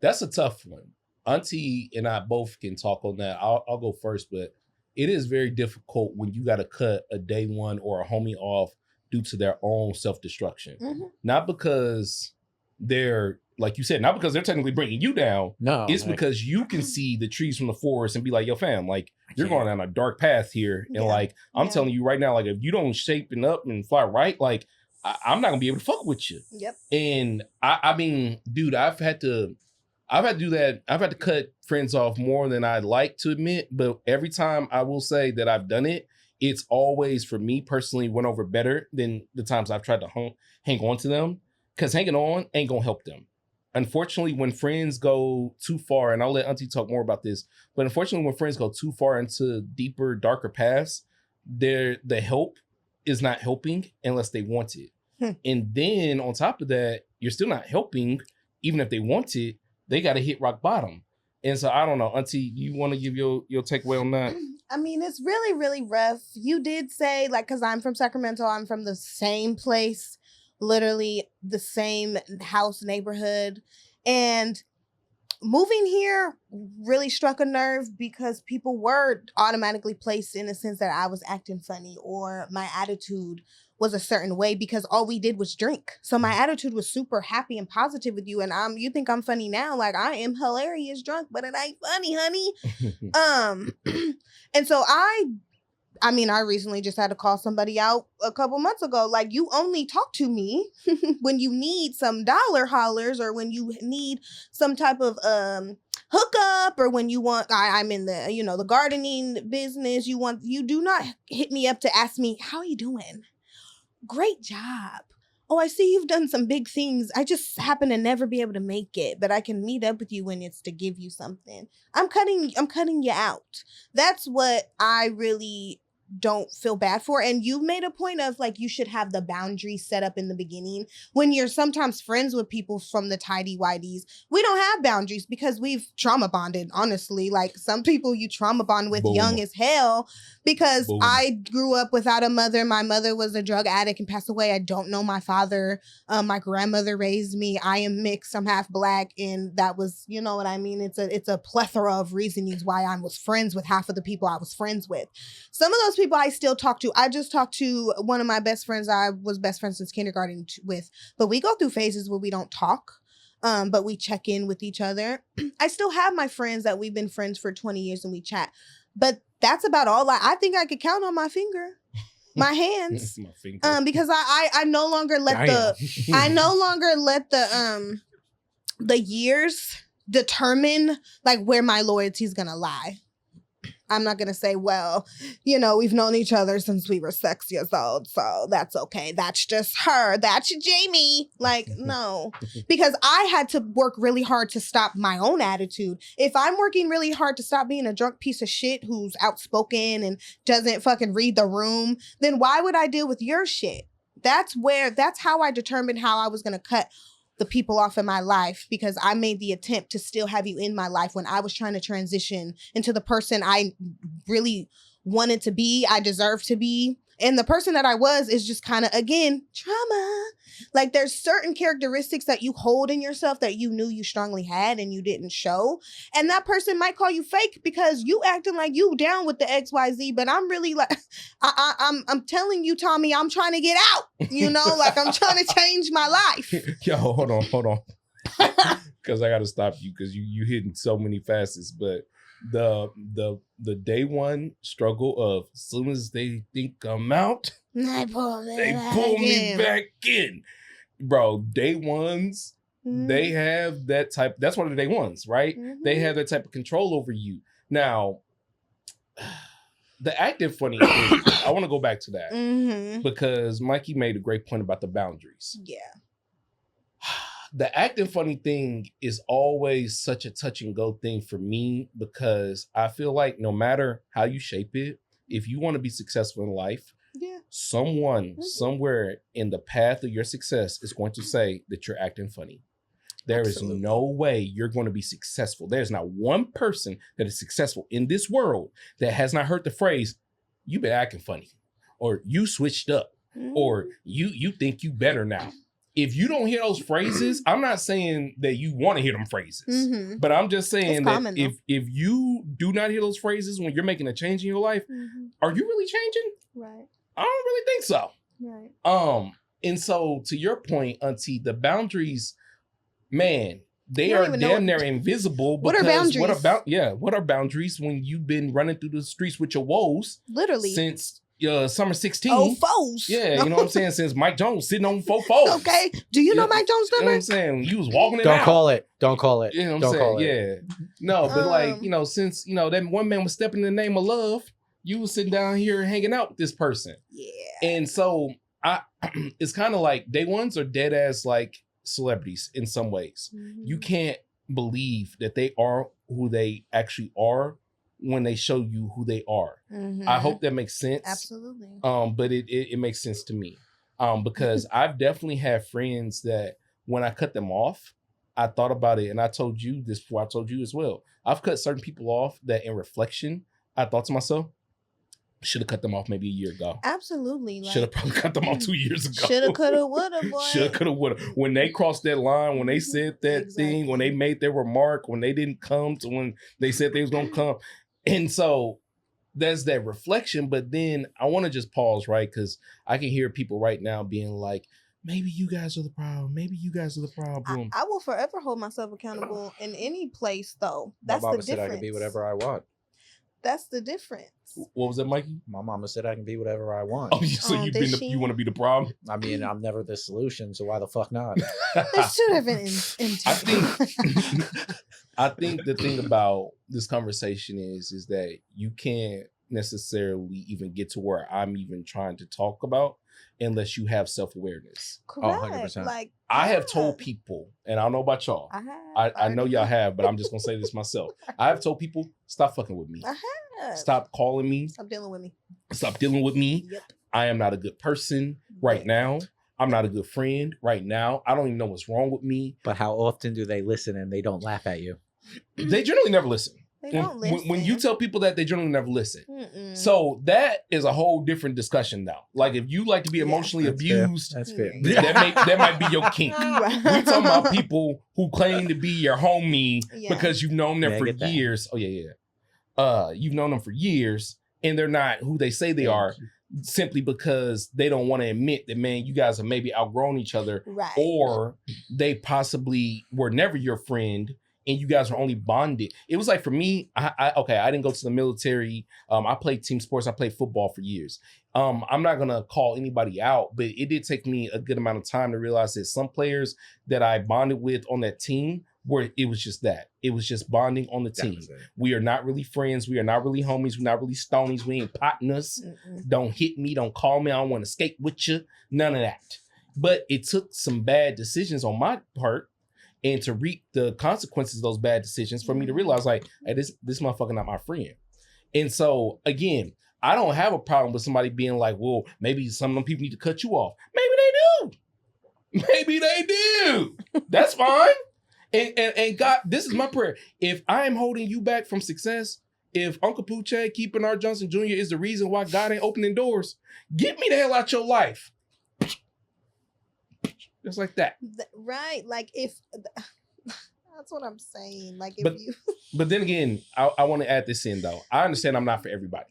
[SPEAKER 2] That's a tough one. Auntie and I both can talk on that. I'll go first, but it is very difficult when you got to cut a day one or a homie off due to their own self-destruction. Not because they're, like you said, not because they're technically bringing you down.
[SPEAKER 4] No,
[SPEAKER 2] it's because you can see the trees from the forest and be like, yo, fam, like, you're going down a dark path here. And like, I'm telling you right now, like, if you don't shapen up and fly right, like, I'm not gonna be able to fuck with you. And I mean, dude, I've had to do that. I've had to cut friends off more than I'd like to admit. But every time I will say that I've done it, it's always, for me personally, went over better than the times I've tried to hang on to them. Because hanging on ain't gonna help them. Unfortunately, when friends go too far, and I'll let Auntie talk more about this, but unfortunately, when friends go too far into deeper, darker paths, the help is not helping unless they want it. And then on top of that, you're still not helping, even if they want it, they got to hit rock bottom. And so I don't know, Auntie, you want to give your takeaway on that?
[SPEAKER 3] I mean, it's really, really rough. You did say, like, because I'm from Sacramento, I'm from the same place, literally the same house neighborhood. And moving here really struck a nerve because people were automatically placed in a sense that I was acting funny or my attitude was a certain way because all we did was drink. So my attitude was super happy and positive with you. And you think I'm funny now? Like, I am hilarious drunk, but it ain't funny, honey. And so I mean, I recently just had to call somebody out a couple months ago. Like, you only talk to me when you need some dollar hollers or when you need some type of hookup or when you want, I'm in the, the gardening business. You do not hit me up to ask me, how are you doing? Great job. Oh, I see you've done some big things. I just happen to never be able to make it, but I can meet up with you when it's to give you something. I'm cutting you out. That's what I really don't feel bad for. And you made a point of like, you should have the boundaries set up in the beginning. When you're sometimes friends with people from the tidy whities, we don't have boundaries because we've trauma bonded, honestly. Like, some people you trauma bond with young as hell because I grew up without a mother. My mother was a drug addict and passed away. I don't know my father. My grandmother raised me. I am mixed. I'm half black. And that was, you know what I mean? It's a plethora of reasons why I was friends with half of the people I was friends with. Some of those people I still talk to. I just talked to one of my best friends I was best friends since kindergarten with, but we go through phases where we don't talk, but we check in with each other. I still have my friends that we've been friends for 20 years and we chat, but that's about all. I think I could count on my hands,
[SPEAKER 2] My finger.
[SPEAKER 3] because I no longer let the years determine like where my loyalty is gonna lie. I'm not going to say, well, we've known each other since we were 6 years old, so that's okay. That's just her. That's Jamie. Like, no. Because I had to work really hard to stop my own attitude. If I'm working really hard to stop being a drunk piece of shit who's outspoken and doesn't fucking read the room, then why would I deal with your shit? That's how I determined how I was going to cut the people off in my life, because I made the attempt to still have you in my life when I was trying to transition into the person I really wanted to be, I deserved to be. And the person that I was is just kind of, again, trauma. Like, there's certain characteristics that you hold in yourself that you knew you strongly had and you didn't show. And that person might call you fake because you acting like you down with the XYZ, but I'm really like, I'm telling you, Tommy, I'm trying to get out, like I'm trying to change my life.
[SPEAKER 2] Yo, hold on. Because I got to stop you because you hitting so many facets, but the day one struggle of as soon as they think I'm out, they pull me back in. Bro, day ones, they have that type. That's one of the day ones, right? Mm-hmm. They have that type of control over you. Now, the active funny thing, I want to go back to that because Mikey made a great point about the boundaries. Yeah. The acting funny thing is always such a touch and go thing for me because I feel like no matter how you shape it, if you want to be successful in life, someone somewhere in the path of your success is going to say that you're acting funny. There Absolutely. Is no way you're going to be successful. There's not one person that is successful in this world that has not heard the phrase, you've been acting funny, or you switched up, or you think you better now. If you don't hear those phrases, I'm not saying that you want to hear them phrases, but I'm just saying that if you do not hear those phrases when you're making a change in your life, are you really changing? Right. I don't really think so. Right. And so to your point, Auntie, the boundaries, man, they are damn near invisible.
[SPEAKER 3] What are boundaries?
[SPEAKER 2] What are boundaries when you've been running through the streets with your woes? Literally. Since summer 16.
[SPEAKER 3] Oh, foes.
[SPEAKER 2] Yeah, you know what I'm saying? Since Mike Jones sitting on 4 foes.
[SPEAKER 3] Okay. Do you know Mike Jones' number?
[SPEAKER 2] You know what I'm saying? You was walking it
[SPEAKER 4] Don't
[SPEAKER 2] out.
[SPEAKER 4] Don't call it.
[SPEAKER 2] You know what I'm saying? Yeah. No, but since, that one man was stepping in the name of love, you was sitting down here hanging out with this person. Yeah. And so it's kind of like day ones are dead ass like celebrities in some ways. You can't believe that they are who they actually are when they show you who they are. I hope that makes sense.
[SPEAKER 3] Absolutely.
[SPEAKER 2] But it makes sense to me. Because I've definitely had friends that when I cut them off, I thought about it, and I told you this before. I told you as well. I've cut certain people off that, in reflection, I thought to myself, should have cut them off maybe a year ago.
[SPEAKER 3] Absolutely. Like,
[SPEAKER 2] Should have probably cut them off 2 years ago.
[SPEAKER 3] Shoulda, coulda, woulda, boy.
[SPEAKER 2] Shoulda, coulda, woulda. When they crossed that line, when they said that thing, when they made their remark, when they didn't come to when they said they was gonna come, and so there's that reflection. But then I want to just pause, right? Because I can hear people right now being like, maybe you guys are the problem. Maybe you guys are the problem.
[SPEAKER 3] I will forever hold myself accountable in any place, though. That's
[SPEAKER 4] My
[SPEAKER 3] the
[SPEAKER 4] mama said I
[SPEAKER 3] difference.
[SPEAKER 4] can be whatever I want.
[SPEAKER 3] That's the difference.
[SPEAKER 2] What was that, Mikey?
[SPEAKER 4] My mama said I can be whatever I want.
[SPEAKER 2] Oh, so you want to be the problem?
[SPEAKER 4] I mean, I'm never the solution, so why the fuck not?
[SPEAKER 3] There's two different
[SPEAKER 2] I think the thing about this conversation is that you can't necessarily even get to where I'm even trying to talk about unless you have self-awareness.
[SPEAKER 3] Correct.
[SPEAKER 4] 100%.
[SPEAKER 3] Like,
[SPEAKER 2] I have told people, and I don't know about y'all. I know y'all have, but I'm just gonna say this myself. I have told people, stop fucking with me.
[SPEAKER 3] I have.
[SPEAKER 2] Stop calling me.
[SPEAKER 3] Stop dealing with me.
[SPEAKER 2] Stop dealing with me.
[SPEAKER 3] Yep.
[SPEAKER 2] I am not a good person right now. I'm not a good friend right now. I don't even know what's wrong with me.
[SPEAKER 4] But how often do they listen and they don't laugh at you?
[SPEAKER 2] They generally never listen.
[SPEAKER 3] They don't listen.
[SPEAKER 2] When you tell people that, they generally never listen.
[SPEAKER 3] Mm-mm.
[SPEAKER 2] So that is a whole different discussion now. Like if you like to be emotionally abused,
[SPEAKER 4] That's fair.
[SPEAKER 2] that might be your kink.
[SPEAKER 3] Right.
[SPEAKER 2] We talking about people who claim to be your homie
[SPEAKER 3] Yeah.
[SPEAKER 2] because you've known them
[SPEAKER 4] Yeah, I
[SPEAKER 2] for
[SPEAKER 4] get that.
[SPEAKER 2] years. Oh yeah. You've known them for years, and they're not who they say they are, simply because they don't want to admit that, man, you guys have maybe outgrown each other,
[SPEAKER 3] Right.
[SPEAKER 2] or they possibly were never your friend and you guys were only bonded. It was like, for me, I didn't go to the military. I played team sports. I played football for years. I'm not gonna call anybody out, but it did take me a good amount of time to realize that some players that I bonded with on that team it was just that. It was just bonding on the team. We are not really friends. We are not really homies. We're not really stonies. We ain't potting us.
[SPEAKER 3] Mm-mm.
[SPEAKER 2] Don't hit me. Don't call me. I don't want to skate with you. None of that. But it took some bad decisions on my part, and to reap the consequences of those bad decisions for me to realize, like, hey, this motherfucker not my friend. And so, again, I don't have a problem with somebody being like, well, maybe some of them people need to cut you off. Maybe they do. Maybe they do. That's fine. And God, this is my prayer. If I am holding you back from success, if Uncle Poochie, Keeping R. Johnson Jr. is the reason why God ain't opening doors, get me the hell out your life. Just like that.
[SPEAKER 3] Right. Like, if that's what I'm saying. Like, if
[SPEAKER 2] But-
[SPEAKER 3] you
[SPEAKER 2] But then again, I want to add this in, though. I understand I'm not for everybody.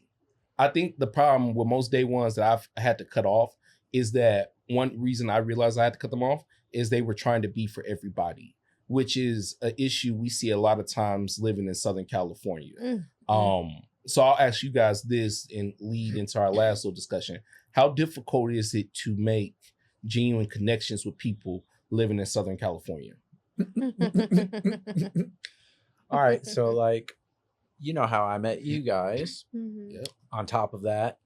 [SPEAKER 2] I think the problem with most day ones that I've had to cut off is that one reason I realized I had to cut them off is they were trying to be for everybody, which is an issue we see a lot of times living in Southern California. So I'll ask you guys this and lead into our last little discussion. How difficult is it to make genuine connections with people living in Southern California?
[SPEAKER 4] All right, so like, you know how I met you guys.
[SPEAKER 3] Mhm.
[SPEAKER 2] Yep.
[SPEAKER 4] On top of that,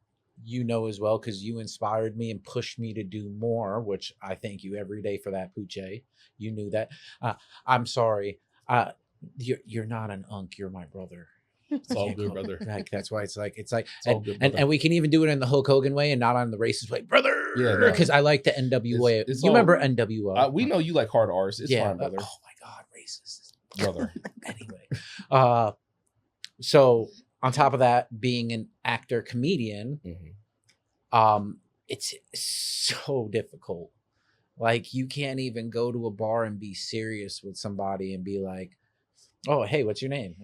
[SPEAKER 4] you know as well, because you inspired me and pushed me to do more, which I thank you every day for that, Poochie. You knew that. I'm sorry. You're not an unk. You're my brother.
[SPEAKER 2] It's all good, brother.
[SPEAKER 4] Like, that's why it's like,
[SPEAKER 2] all good, brother.
[SPEAKER 4] and we can even do it in the Hulk Hogan way and not on the racist way, brother.
[SPEAKER 2] Yeah, no.
[SPEAKER 4] Because I like the NWA.
[SPEAKER 2] It's
[SPEAKER 4] You
[SPEAKER 2] all-
[SPEAKER 4] remember NWO?
[SPEAKER 2] We know you like hard R's. It's
[SPEAKER 4] yeah.
[SPEAKER 2] fine, brother.
[SPEAKER 4] Oh my God, racist.
[SPEAKER 2] Brother.
[SPEAKER 4] Anyway, so on top of that, being an actor comedian, it's so difficult. Like, you can't even go to a bar and be serious with somebody and be like, "Oh, hey, what's your name?"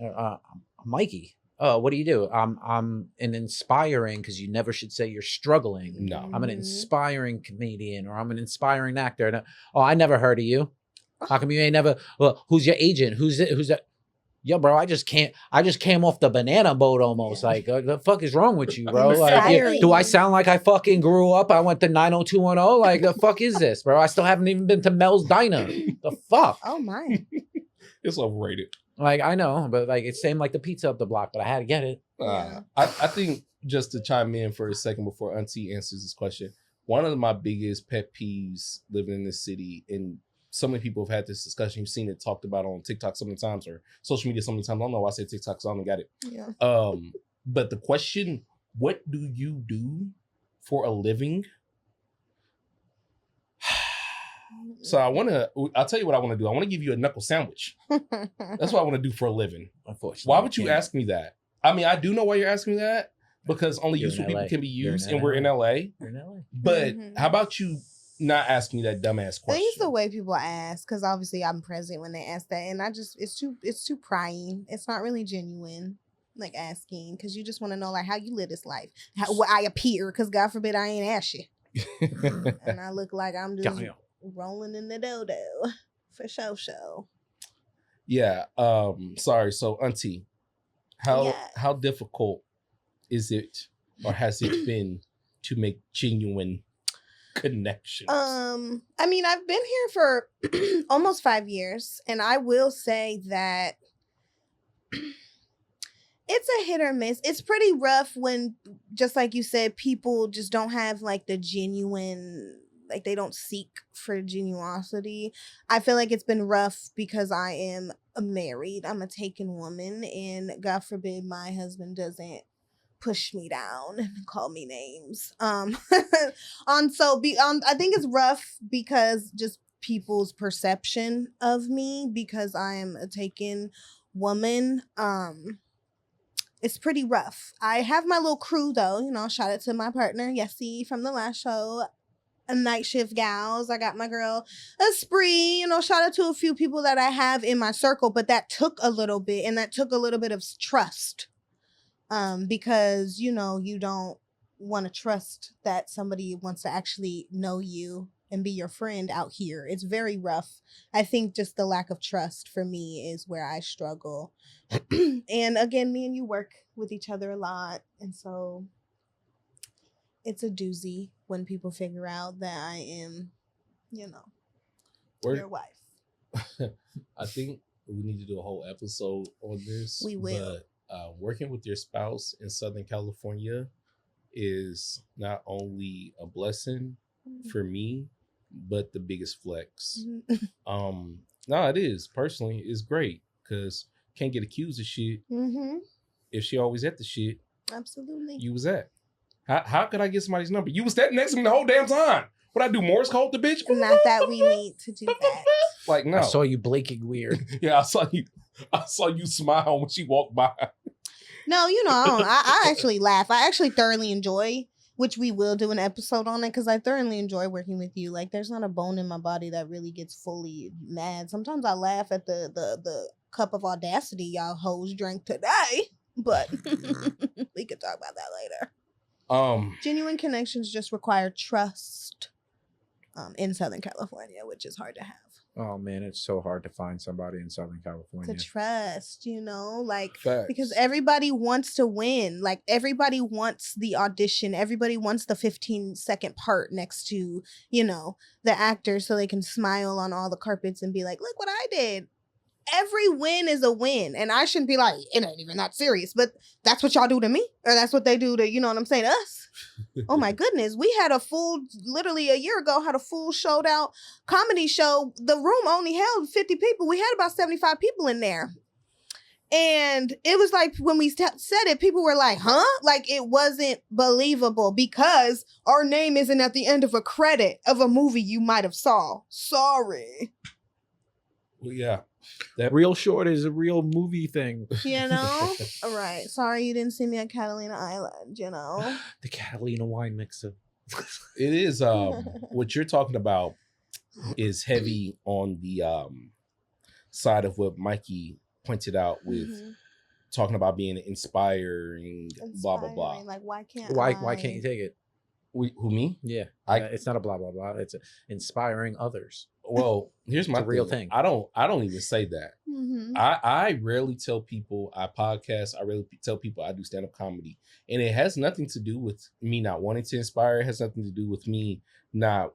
[SPEAKER 4] Mikey. Oh, what do you do? I'm an inspiring, because you never should say you're struggling.
[SPEAKER 2] No.
[SPEAKER 4] I'm an
[SPEAKER 3] Mhm.
[SPEAKER 4] inspiring comedian, or I'm an inspiring actor. And, oh, I never heard of you. How come you ain't never? Well, who's your agent? Who's it? Who's that? Yo, bro, I just came off the banana boat almost.
[SPEAKER 3] Yeah.
[SPEAKER 4] Like, the fuck is wrong with you, bro? Like,
[SPEAKER 3] Inspiring.
[SPEAKER 4] do I sound like I fucking grew up? I went to 90210. Like, the fuck is this, bro? I still haven't even been to Mel's Diner. The fuck?
[SPEAKER 3] Oh my.
[SPEAKER 2] It's overrated.
[SPEAKER 4] Like, I know, but like, it's same like the pizza up the block, but I had to get it.
[SPEAKER 3] Yeah.
[SPEAKER 2] I think, just to chime in for a second before Auntie answers this question, one of my biggest pet peeves living in this city, and so many people have had this discussion, you've seen it talked about on TikTok so many times, or social media so many times. I don't know why I say TikTok, because I don't got it.
[SPEAKER 3] Yeah.
[SPEAKER 2] But the question, what do you do for a living? So I'll tell you what I want to do. I want to give you a knuckle sandwich. That's what I want to do for a living.
[SPEAKER 4] Unfortunately.
[SPEAKER 2] Why would you ask me that? I mean, I do know why you're asking me that because only
[SPEAKER 4] You're
[SPEAKER 2] useful
[SPEAKER 4] in
[SPEAKER 2] people
[SPEAKER 4] LA.
[SPEAKER 2] can be
[SPEAKER 4] You're
[SPEAKER 2] used
[SPEAKER 4] in
[SPEAKER 2] and we're in LA.
[SPEAKER 4] You're in LA.
[SPEAKER 2] But
[SPEAKER 3] Mhm.
[SPEAKER 2] how about you not ask me that dumbass
[SPEAKER 3] I
[SPEAKER 2] question?
[SPEAKER 3] think it's the way people ask, because obviously I'm present when they ask that, and it's too prying. It's not really genuine, like asking, because you just want to know like how you live this life, how I appear, because God forbid I ain't ask you, and I look like I'm just
[SPEAKER 4] Damn.
[SPEAKER 3] rolling in the dodo for show.
[SPEAKER 2] Yeah. Sorry. So, Auntie,
[SPEAKER 3] Yeah.
[SPEAKER 2] how difficult is it, or has it been, to make genuine connections?
[SPEAKER 3] I mean, I've been here for almost 5 years, and I will say that it's a hit or miss. It's pretty rough when, just like you said, people just don't have like the genuine, like they don't seek for genuosity. I feel like it's been rough because I am married. I'm a taken woman, and God forbid my husband doesn't push me down and call me names. I think it's rough because just people's perception of me because I am a taken woman. It's pretty rough. I have my little crew though, you know, shout out to my partner, Yessie from the last show. A night shift gals. I got my girl Esprit, you know, shout out to a few people that I have in my circle, but that took a little bit, and that took a little bit of trust. Because you know you don't want to trust that somebody wants to actually know you and be your friend out here. It's very rough. I think just the lack of trust for me is where I struggle. And again, me and you work with each other a lot, and so it's a doozy when people figure out that I am, you know, your wife.
[SPEAKER 2] I think we need to do a whole episode on this.
[SPEAKER 3] We will.
[SPEAKER 2] But working with your spouse in Southern California is not only a blessing for me, but the biggest flex. No, it is. Personally, it's great because can't get accused of shit if she always at the shit
[SPEAKER 3] Absolutely.
[SPEAKER 2] you was at. How could I get somebody's number? You was standing next to me the whole damn time. What I do, Morse code the bitch?
[SPEAKER 3] Not that we need to do that.
[SPEAKER 2] Like, no.
[SPEAKER 4] I saw you blinking weird.
[SPEAKER 2] Yeah, I saw you smile when she walked by.
[SPEAKER 3] No, you know, I actually laugh. I actually thoroughly enjoy, which we will do an episode on it, because I thoroughly enjoy working with you. Like, there's not a bone in my body that really gets fully mad. Sometimes I laugh at the cup of audacity y'all hoes drank today, but we could talk about that later. Genuine connections just require trust in Southern California, which is hard to have.
[SPEAKER 5] Oh man, it's so hard to find somebody in Southern California.
[SPEAKER 3] To trust, you know, like,
[SPEAKER 2] Facts.
[SPEAKER 3] because everybody wants to win. Like, everybody wants the audition. Everybody wants the 15-second part next to, you know, the actor so they can smile on all the carpets and be like, look what I did. Every win is a win. And I shouldn't be like, it ain't even that serious. But that's what y'all do to me. Or that's what they do to, you know what I'm saying, us. Oh my goodness. We had literally a year ago, had a full showed out comedy show. The room only held 50 people. We had about 75 people in there. And it was like, when we said it, people were like, huh? Like, it wasn't believable because our name isn't at the end of a credit of a movie you might have saw. Sorry.
[SPEAKER 2] Well, yeah.
[SPEAKER 5] Real Short is a real movie thing.
[SPEAKER 3] You know? All right. Sorry you didn't see me at Catalina Island, you know?
[SPEAKER 4] The Catalina wine mixer.
[SPEAKER 2] It is what you're talking about is heavy on the side of what Mikey pointed out with talking about being inspiring, blah blah blah.
[SPEAKER 3] Like, why can't
[SPEAKER 5] you take it?
[SPEAKER 2] Who, me?
[SPEAKER 5] Yeah,
[SPEAKER 2] I-
[SPEAKER 5] it's not a blah blah blah. It's inspiring others.
[SPEAKER 2] Well, here's my
[SPEAKER 5] It's a real thing.
[SPEAKER 2] I don't even say that.
[SPEAKER 3] Mm-hmm.
[SPEAKER 2] I rarely tell people I podcast. I rarely tell people I do stand-up comedy. And it has nothing to do with me not wanting to inspire. It has nothing to do with me not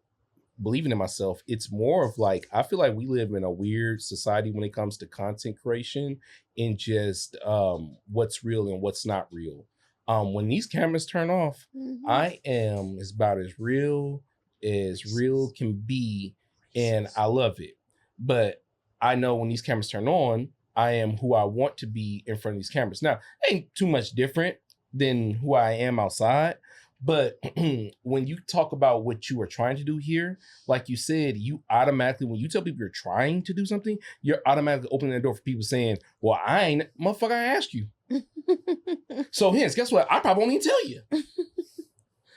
[SPEAKER 2] believing in myself. It's more of like, I feel like we live in a weird society when it comes to content creation and just what's real and what's not real. When these cameras turn off, I am about as real can be, and I love it. But I know when these cameras turn on, I am who I want to be in front of these cameras. Now, ain't too much different than who I am outside, But when you talk about what you are trying to do here, like you said, you automatically, when you tell people you're trying to do something, you're automatically opening the door for people saying, well, motherfucker, I asked you. So hence, guess what? I probably won't even tell you.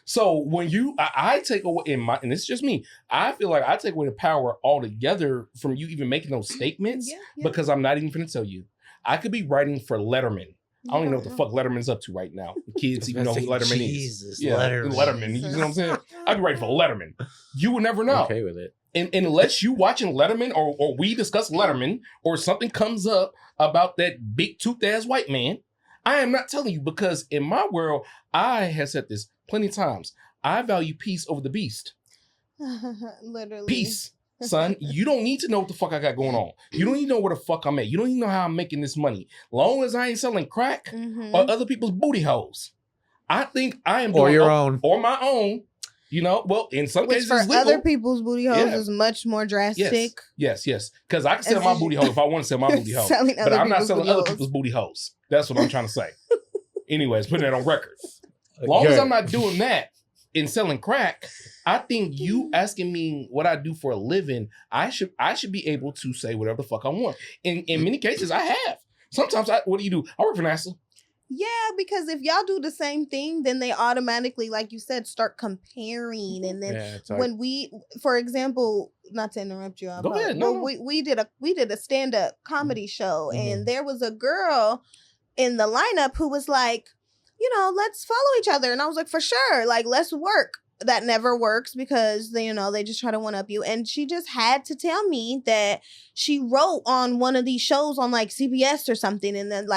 [SPEAKER 2] So when I take away and it's just me, I feel like I take away the power altogether from you even making those statements because I'm not even going to tell you. I could be writing for Letterman. I don't even know what the fuck Letterman's up to right now. The kids even know who Letterman is. Yeah, Letterman. You know what I'm saying? I'd be writing for Letterman. You would never know.
[SPEAKER 5] I'm okay with it.
[SPEAKER 2] And unless you watching Letterman or we discuss Letterman or something comes up about that big toothed ass white man, I am not telling you because in my world, I have said this plenty of times. I value peace over the beast.
[SPEAKER 3] Literally.
[SPEAKER 2] Peace. Son, you don't need to know what the fuck I got going on. You don't even know where the fuck I'm at. You don't even know how I'm making this money. Long as I ain't selling crack or other people's booty holes. I think I am doing
[SPEAKER 5] or your own.
[SPEAKER 2] Or my own. You know, well, in some cases,
[SPEAKER 3] for
[SPEAKER 2] it's legal.
[SPEAKER 3] other people's booty holes is much more drastic.
[SPEAKER 2] Yes. Because I can sell my booty hole if I want to sell my booty hole. But I'm not selling other people's booty holes. That's what I'm trying to say. Anyways, putting that on record. Long as I'm not doing that and selling crack, I think you asking me what I do for a living, I should be able to say whatever the fuck I want. In many cases, I have. Sometimes, what do you do? I work for NASA.
[SPEAKER 3] Yeah, because if y'all do the same thing, then they automatically, like you said, start comparing. And then when we, for example, not to interrupt you,
[SPEAKER 2] go ahead. No.
[SPEAKER 3] We did a stand-up comedy show, and there was a girl in the lineup who was like, let's follow each other. And I was like, for sure, like, let's work. That never works because they just try to one up you. And she just had to tell me that she wrote on one of these shows on like CBS or something. And then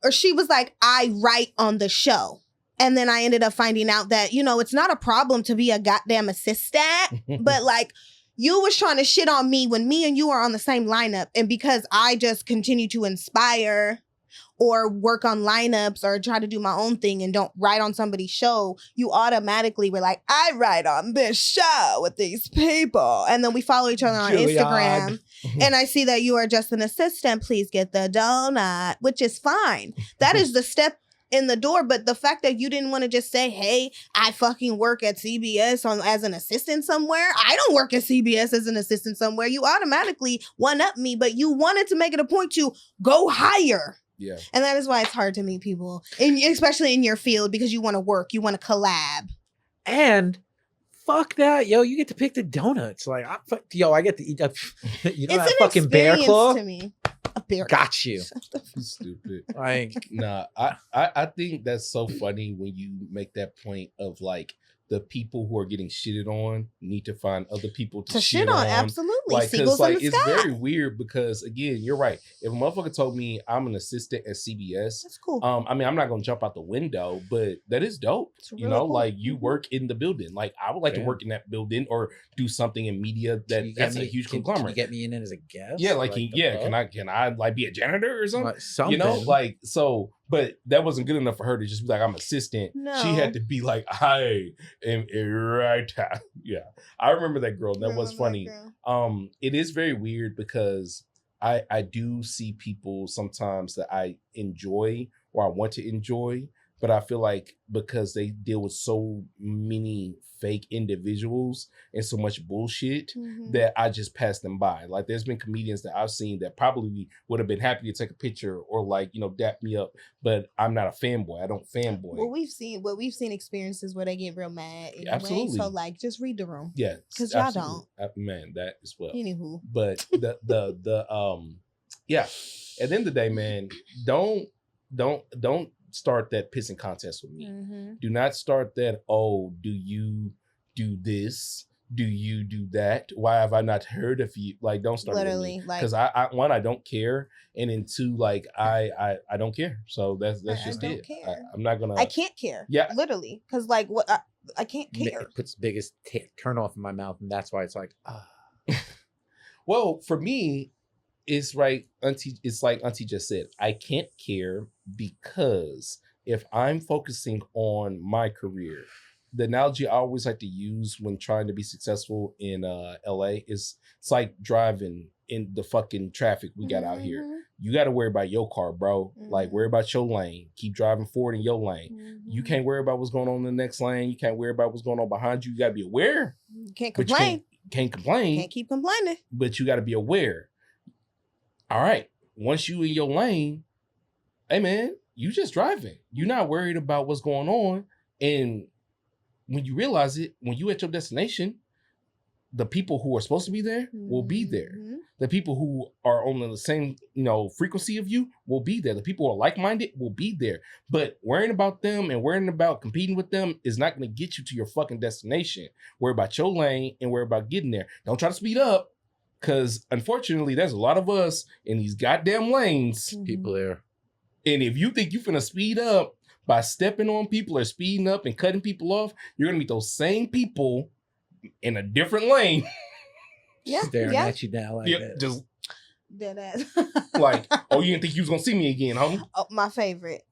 [SPEAKER 3] or she was like, I write on the show. And then I ended up finding out that, it's not a problem to be a goddamn assistant, but like, you was trying to shit on me when me and you are on the same lineup. And because I just continue to inspire or work on lineups or try to do my own thing and don't write on somebody's show, you automatically were like, I write on this show with these people. And then we follow each other on Instagram. And I see that you are just an assistant. Please get the donut, which is fine. That is the step in the door. But the fact that you didn't want to just say, hey, I fucking work at CBS as an assistant somewhere. I don't work at CBS as an assistant somewhere. You automatically one up me, but you wanted to make it a point to go higher.
[SPEAKER 2] Yeah.
[SPEAKER 3] And that is why it's hard to meet people, especially in your field, because you want to work, you want to collab.
[SPEAKER 4] And fuck that, yo, you get to pick the donuts. Like, I get to eat that. That fucking bear claw
[SPEAKER 3] to me. A bear
[SPEAKER 4] got you.
[SPEAKER 2] Stupid.
[SPEAKER 4] Like,
[SPEAKER 2] nah, I think that's so funny when you make that point of like the people who are getting shitted on need to find other people to shit on.
[SPEAKER 3] Absolutely.
[SPEAKER 2] Like,
[SPEAKER 3] Seagulls
[SPEAKER 2] like
[SPEAKER 3] in the
[SPEAKER 2] it's
[SPEAKER 3] sky.
[SPEAKER 2] very weird because again, you're right. If a motherfucker told me I'm an assistant at CBS,
[SPEAKER 3] that's cool.
[SPEAKER 2] I mean, I'm not gonna jump out the window, but that is dope.
[SPEAKER 3] Really cool.
[SPEAKER 2] Like you work in the building. Like I would like to work in that building or do something in media that's a huge conglomerate.
[SPEAKER 4] Can you get me in as a guest?
[SPEAKER 2] Yeah, can I like be a janitor or something?
[SPEAKER 4] Something.
[SPEAKER 2] Like so. But that wasn't good enough for her to just be like, I'm assistant.
[SPEAKER 3] No.
[SPEAKER 2] She had to be like, I am a writer. Yeah. I remember that girl. That was funny. It is very weird because I do see people sometimes that I enjoy or I want to enjoy, but I feel like because they deal with so many fake individuals and so much bullshit that I just pass them by. Like there's been comedians that I've seen that probably would have been happy to take a picture or like, dap me up, but I'm not a fanboy. I don't fanboy.
[SPEAKER 3] Well, we've seen experiences where they get real mad anyway.
[SPEAKER 2] Absolutely.
[SPEAKER 3] So like just read the room.
[SPEAKER 2] Yeah.
[SPEAKER 3] Because y'all don't.
[SPEAKER 2] Man, that as well.
[SPEAKER 3] Anywho.
[SPEAKER 2] But yeah. At the end of the day, man, don't start that pissing contest with me. Do not start that, oh, do you do this? Do you do that? Why have I not heard of you? Like, don't start
[SPEAKER 3] literally,
[SPEAKER 2] because I one, I don't care, and then two, like I don't care. So that's just it. I'm not gonna.
[SPEAKER 3] I can't care. Yeah, literally, because like what I can't care.
[SPEAKER 4] It puts the biggest turn off in my mouth, and that's why it's like,
[SPEAKER 2] Well, for me, it's right, Auntie. It's like Auntie just said. I can't care because if I'm focusing on my career, the analogy I always like to use when trying to be successful in LA is it's like driving in the fucking traffic we got out here. You got to worry about your car, bro. Like, worry about your lane. Keep driving forward in your lane. You can't worry about what's going on in the next lane. You can't worry about what's going on behind you. You got to be aware.
[SPEAKER 3] You can't complain.
[SPEAKER 2] Can't complain.
[SPEAKER 3] Can't keep complaining.
[SPEAKER 2] But you got to be aware. All right. Once you in your lane, hey, man, you just driving. You're not worried about what's going on. And when you realize it, when you at your destination, the people who are supposed to be there will be there. The people who are on the same, frequency of you will be there. The people who are like-minded will be there. But worrying about them and worrying about competing with them is not going to get you to your fucking destination. Worry about your lane and worry about getting there. Don't try to speed up, because unfortunately, there's a lot of us in these goddamn lanes.
[SPEAKER 5] People there.
[SPEAKER 2] And if you think you're going to speed up by stepping on people or speeding up and cutting people off, you're going to meet those same people in a different lane.
[SPEAKER 4] Staring at you now like that.
[SPEAKER 2] Just
[SPEAKER 3] dead ass.
[SPEAKER 2] like, oh, you didn't think you was gonna see me again, homie?
[SPEAKER 3] Oh, my favorite.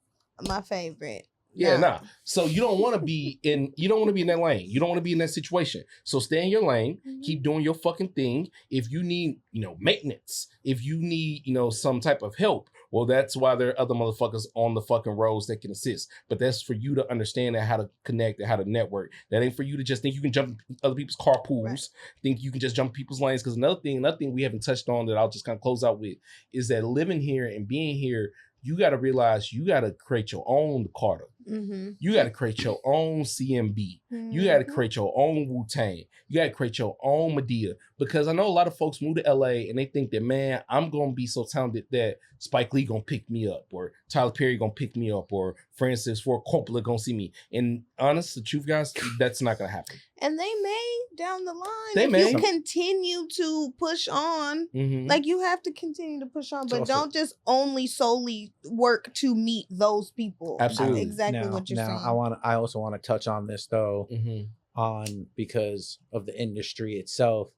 [SPEAKER 2] Yeah, nah. So you don't want to be in that lane. You don't want to be in that situation. So stay in your lane. Keep doing your fucking thing. If you need, maintenance, if you need, some type of help, well, that's why there are other motherfuckers on the fucking roads that can assist. But that's for you to understand how to connect and how to network. That ain't for you to just think you can jump in other people's carpools, right. Think you can just jump people's lanes. Because another thing we haven't touched on that I'll just kind of close out with is that living here and being here, you got to realize you got to create your own Carter. You got to create your own CMB. You got to create your own Wu-Tang. You got to create your own Medea. Because I know a lot of folks move to LA and they think that, man, I'm going to be so talented that Spike Lee going to pick me up, or Tyler Perry going to pick me up, or Francis Ford Coppola going to see me. And honest, the truth, guys, that's not going to happen.
[SPEAKER 3] And they may down the line.
[SPEAKER 2] They may.
[SPEAKER 3] You continue to push on. Like, you have to continue to push on, but don't just only solely work to meet those people.
[SPEAKER 2] Absolutely.
[SPEAKER 3] That's exactly what you're saying.
[SPEAKER 4] I also want to touch on this though, because of the industry itself.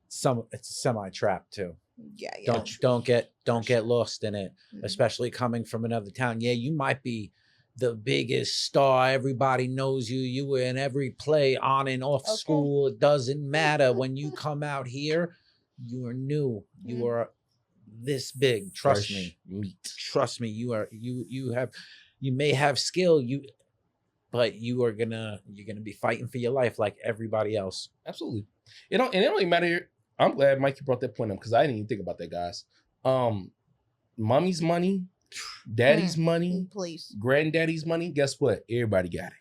[SPEAKER 4] It's a semi-trap too.
[SPEAKER 3] Yeah.
[SPEAKER 4] Don't get lost in it, especially coming from another town. Yeah, you might be the biggest star. Everybody knows you. You were in every play on and off school. It doesn't matter. When you come out here, you are new. You are this big. Trust me. Trust me. You may have skill. But you're gonna be fighting for your life like everybody else.
[SPEAKER 2] Absolutely. It don't even matter. I'm glad Mikey brought that point up because I didn't even think about that, guys. Mommy's money, daddy's money,
[SPEAKER 3] please,
[SPEAKER 2] granddaddy's money. Guess what? Everybody got it.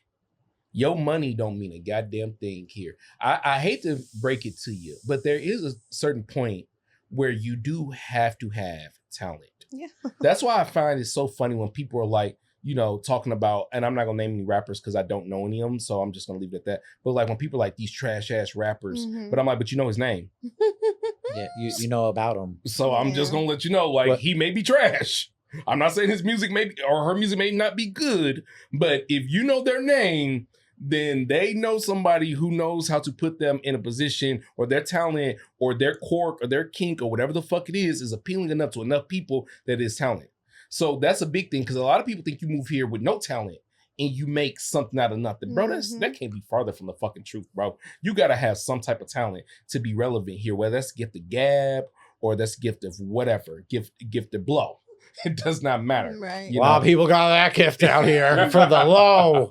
[SPEAKER 2] Your money don't mean a goddamn thing here. I hate to break it to you, but there is a certain point where you do have to have talent.
[SPEAKER 3] Yeah.
[SPEAKER 2] That's why I find it so funny when people are like, talking about, and I'm not gonna name any rappers because I don't know any of them, so I'm just gonna leave it at that. But like when people are like these trash ass rappers, but I'm like, but you know his name.
[SPEAKER 4] Yeah, you know about him.
[SPEAKER 2] So I'm just gonna let you know, like, he may be trash. I'm not saying his music may be, or her music may not be good, but if you know their name, then they know somebody who knows how to put them in a position, or their talent or their quirk or their kink or whatever the fuck it is appealing enough to enough people that is talent. So that's a big thing, because a lot of people think you move here with no talent and you make something out of nothing. Bro, that can't be farther from the fucking truth, bro. You got to have some type of talent to be relevant here, whether that's gift of gab or that's gift of whatever, gift of blow. It does not matter.
[SPEAKER 3] Right.
[SPEAKER 4] A lot of people got that gift out here for the low.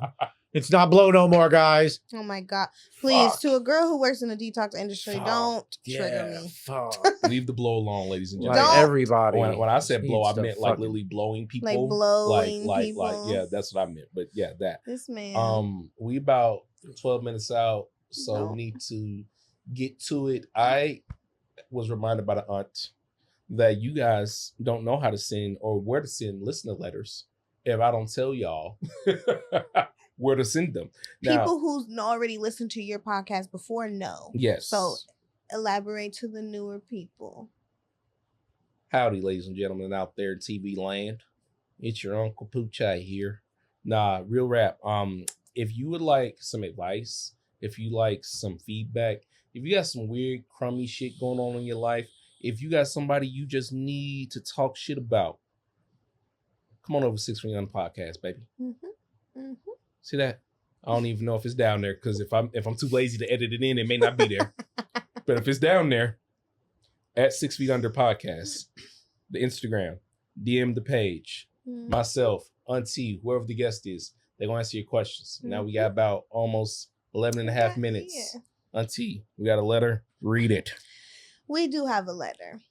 [SPEAKER 4] It's not blow no more, guys.
[SPEAKER 3] Oh my God. Please, to a girl who works in the detox industry, don't trigger me.
[SPEAKER 4] Fuck.
[SPEAKER 2] Leave the blow alone, ladies and gentlemen.
[SPEAKER 4] Like everybody.
[SPEAKER 2] When I said blow, I meant like literally blowing people.
[SPEAKER 3] Like blowing people.
[SPEAKER 2] Like, yeah, that's what I meant. But yeah, that.
[SPEAKER 3] This man.
[SPEAKER 2] We about 12 minutes out, so we need to get to it. I was reminded by the aunt that you guys don't know how to send or where to send listener letters if I don't tell y'all where to send them. Now,
[SPEAKER 3] people who's already listened to your podcast before know.
[SPEAKER 2] Yes.
[SPEAKER 3] So elaborate to the newer people.
[SPEAKER 2] Howdy, ladies and gentlemen out there in TV land. It's your Uncle Poochai here. Nah, real rap. If you would like some advice, if you like some feedback, if you got some weird, crummy shit going on in your life, if you got somebody you just need to talk shit about, come on over to 6 for Young Podcast, baby. See that? I don't even know if it's down there because if I'm too lazy to edit it in, it may not be there. But if it's down there, at 6 Feet Under Podcast, the Instagram, DM the page, myself, Auntie, whoever the guest is, they're gonna answer your questions. Now we got about almost 11 and a half minutes. Auntie, we got a letter. Read it.
[SPEAKER 3] We do have a letter.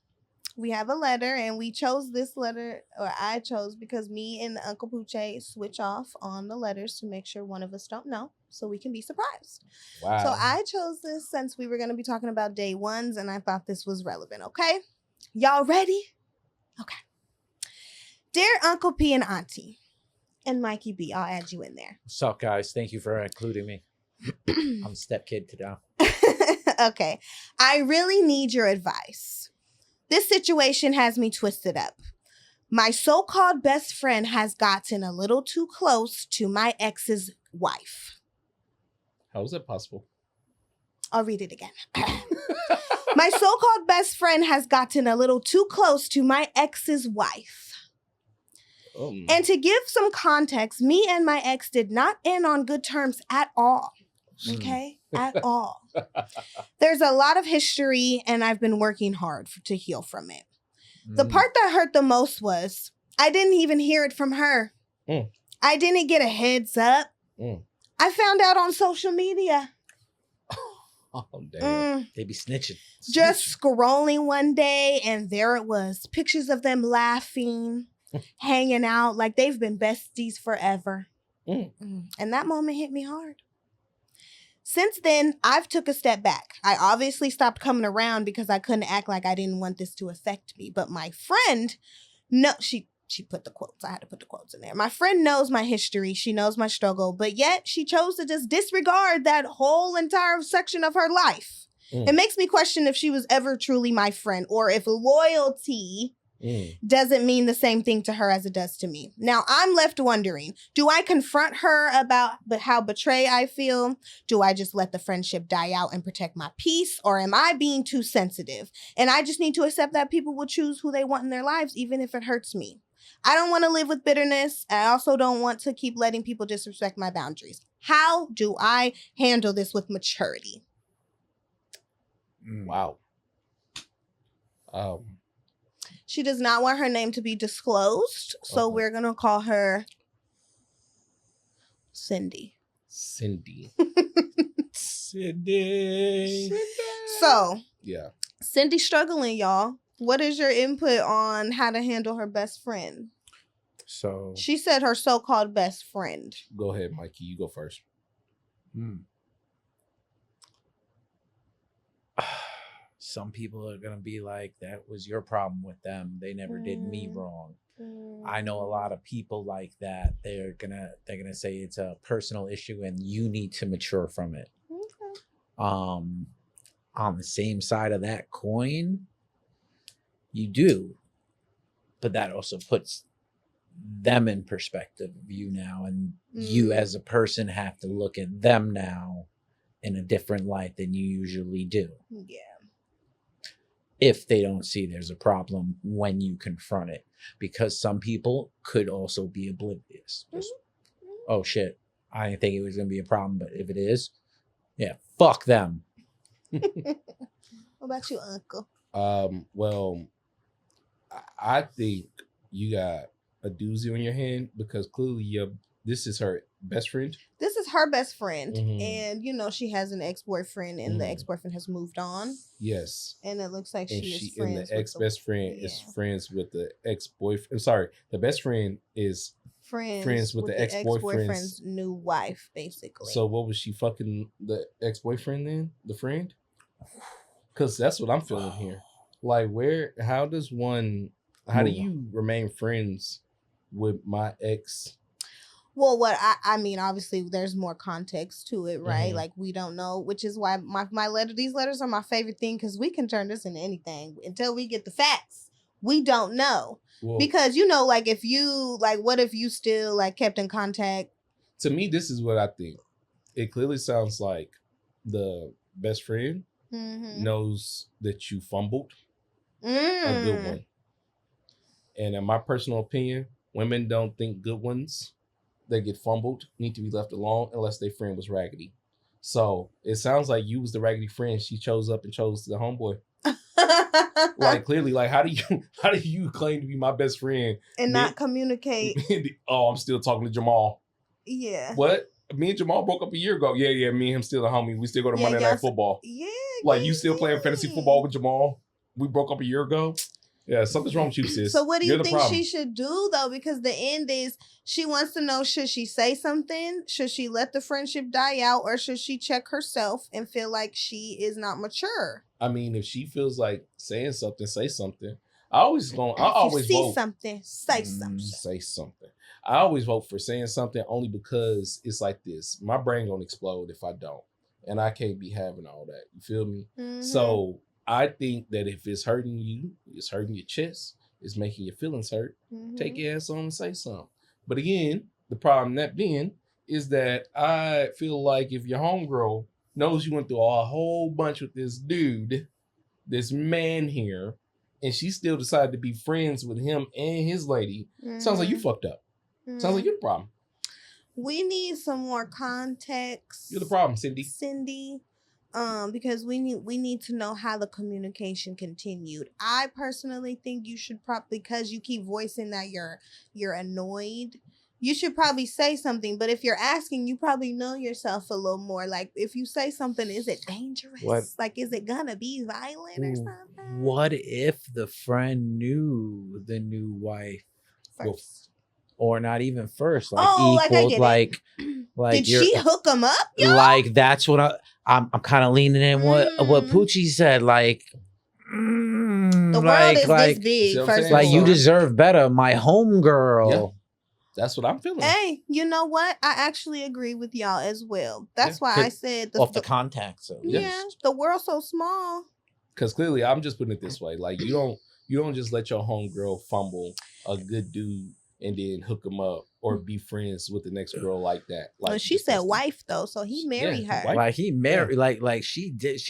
[SPEAKER 3] We have a letter, and we chose this letter, or I chose, because me and Uncle Poochie switch off on the letters to make sure one of us don't know, so we can be surprised.
[SPEAKER 2] Wow.
[SPEAKER 3] So I chose this since we were going to be talking about day ones, and I thought this was relevant, okay? Y'all ready? Okay. Dear Uncle P and Auntie, and Mikey B, I'll add you in there.
[SPEAKER 4] What's up, guys? Thank you for including me. I'm a step kid today.
[SPEAKER 3] Okay. I really need your advice. This situation has me twisted up. My so-called best friend has gotten a little too close to my ex's wife.
[SPEAKER 2] How is that possible?
[SPEAKER 3] I'll read it again. My so-called best friend has gotten a little too close to my ex's wife. And to give some context, me and my ex did not end on good terms at all. Okay? At all. There's a lot of history, and I've been working hard to heal from it. The part that hurt the most was I didn't even hear it from her. I didn't get a heads up. I found out on social media.
[SPEAKER 2] Oh, damn.
[SPEAKER 4] They be snitching.
[SPEAKER 3] Just scrolling one day, and there it was. Pictures of them laughing, hanging out like they've been besties forever. And that moment hit me hard. Since then, I've took a step back. I obviously stopped coming around because I couldn't act like I didn't want this to affect me. But my friend, no, she put the quotes. I had to put the quotes in there. My friend knows my history. She knows my struggle. But yet she chose to just disregard that whole entire section of her life. It makes me question if she was ever truly my friend, or if loyalty doesn't mean the same thing to her as it does to me. Now, I'm left wondering, do I confront her about how betrayed I feel? Do I just let the friendship die out and protect my peace? Or am I being too sensitive? And I just need to accept that people will choose who they want in their lives, even if it hurts me. I don't want to live with bitterness. I also don't want to keep letting people disrespect my boundaries. How do I handle this with maturity?
[SPEAKER 2] Wow.
[SPEAKER 3] She does not want her name to be disclosed, so we're going to call her Cindy.
[SPEAKER 2] Cindy.
[SPEAKER 3] So,
[SPEAKER 2] yeah.
[SPEAKER 3] Cindy's struggling, y'all. What is your input on how to handle her best friend?
[SPEAKER 5] So
[SPEAKER 3] She said her so-called best friend.
[SPEAKER 2] Go ahead, Mikey. You go first.
[SPEAKER 4] Some people are gonna be like, that was your problem with them. They never did me wrong. I know a lot of people like that. They're gonna say it's a personal issue and you need to mature from it.
[SPEAKER 3] Okay.
[SPEAKER 4] On the same side of that coin, you do, but that also puts them in perspective of you now, and you as a person have to look at them now in a different light than you usually do.
[SPEAKER 3] Yeah.
[SPEAKER 4] If they don't see there's a problem when you confront it, because some people could also be oblivious. Just, oh shit, I didn't think it was gonna be a problem, but if it is, yeah, fuck them.
[SPEAKER 3] What about you, Uncle?
[SPEAKER 2] Well, I think you got a doozy on your hand, because clearly this is her best friend.
[SPEAKER 3] This is her best friend, and you know she has an ex-boyfriend, and the ex-boyfriend has moved on.
[SPEAKER 2] Yes,
[SPEAKER 3] and it looks like
[SPEAKER 2] and
[SPEAKER 3] she is friends.
[SPEAKER 2] And the ex-best friend is friends with the ex-boyfriend. Sorry, the best friend is friends with the ex-boyfriend's
[SPEAKER 3] new wife, basically.
[SPEAKER 2] So what was she fucking the ex-boyfriend then? The friend? Because that's what I'm feeling here. Like, how do you remain friends with my ex?
[SPEAKER 3] Well, I mean, obviously, there's more context to it, right? Like, we don't know, which is why these letters are my favorite thing, because we can turn this into anything until we get the facts. We don't know. Well, because, like, what if you still, like, kept in contact?
[SPEAKER 2] To me, this is what I think. It clearly sounds like the best friend knows that you fumbled a good one. And in my personal opinion, women don't think good ones that get fumbled need to be left alone unless their friend was raggedy. So it sounds like you was the raggedy friend. She chose up and chose the homeboy. Like clearly, like how do you claim to be my best friend
[SPEAKER 3] and not communicate?
[SPEAKER 2] Oh, I'm still talking to Jamal.
[SPEAKER 3] Yeah.
[SPEAKER 2] What? Me and Jamal broke up a year ago. Yeah. Me and him still a homie. We still go to Monday Night Football.
[SPEAKER 3] Yeah.
[SPEAKER 2] Like you still playing fantasy football with Jamal? We broke up a year ago. Yeah, something's wrong with you, sis.
[SPEAKER 3] So what do
[SPEAKER 2] You're
[SPEAKER 3] you
[SPEAKER 2] the
[SPEAKER 3] think
[SPEAKER 2] problem.
[SPEAKER 3] she should do though? Because the end is she wants to know, should she say something? Should she let the friendship die out, or should she check herself and feel like she is not mature?
[SPEAKER 2] I mean, if she feels like saying something, say something. I always
[SPEAKER 3] see
[SPEAKER 2] vote.
[SPEAKER 3] something, say something.
[SPEAKER 2] Say something. I always vote for saying something only because it's like this. My brain gonna explode if I don't. And I can't be having all that. You feel me?
[SPEAKER 3] Mm-hmm.
[SPEAKER 2] So I think that if it's hurting you, it's hurting your chest, it's making your feelings hurt, take your ass on and say something. But again, the problem that being is that I feel like if your homegirl knows you went through a whole bunch with this dude, this man here, and she still decided to be friends with him and his lady, sounds like you fucked up. Sounds like you're the problem.
[SPEAKER 3] We need some more context.
[SPEAKER 2] You're the problem, Cindy.
[SPEAKER 3] Because we need to know how the communication continued. I personally think you should probably, because you keep voicing that you're annoyed, you should probably say something. But if you're asking, you probably know yourself a little more. Like if you say something, is it dangerous?
[SPEAKER 4] What?
[SPEAKER 3] Like, is it gonna be violent or something?
[SPEAKER 4] What if the friend knew the new wife
[SPEAKER 3] First.
[SPEAKER 4] or not even first, like
[SPEAKER 3] like I
[SPEAKER 4] equals,
[SPEAKER 3] get
[SPEAKER 4] like
[SPEAKER 3] did she hook him up? Yo?
[SPEAKER 4] Like that's what I'm kind of leaning in what Poochie said. Like
[SPEAKER 3] the world is this big. First,
[SPEAKER 4] like you deserve better, my homegirl.
[SPEAKER 2] Yeah. That's what I'm feeling.
[SPEAKER 3] Hey, you know what? I actually agree with y'all as well. That's why I said
[SPEAKER 4] the context.
[SPEAKER 3] The world's so small.
[SPEAKER 2] Because clearly, I'm just putting it this way: like you don't just let your homegirl fumble a good dude and then hook him up or be friends with the next girl like that. Like,
[SPEAKER 3] but she said wife though, so he married her.
[SPEAKER 2] Wife.
[SPEAKER 4] Like he married, like she did.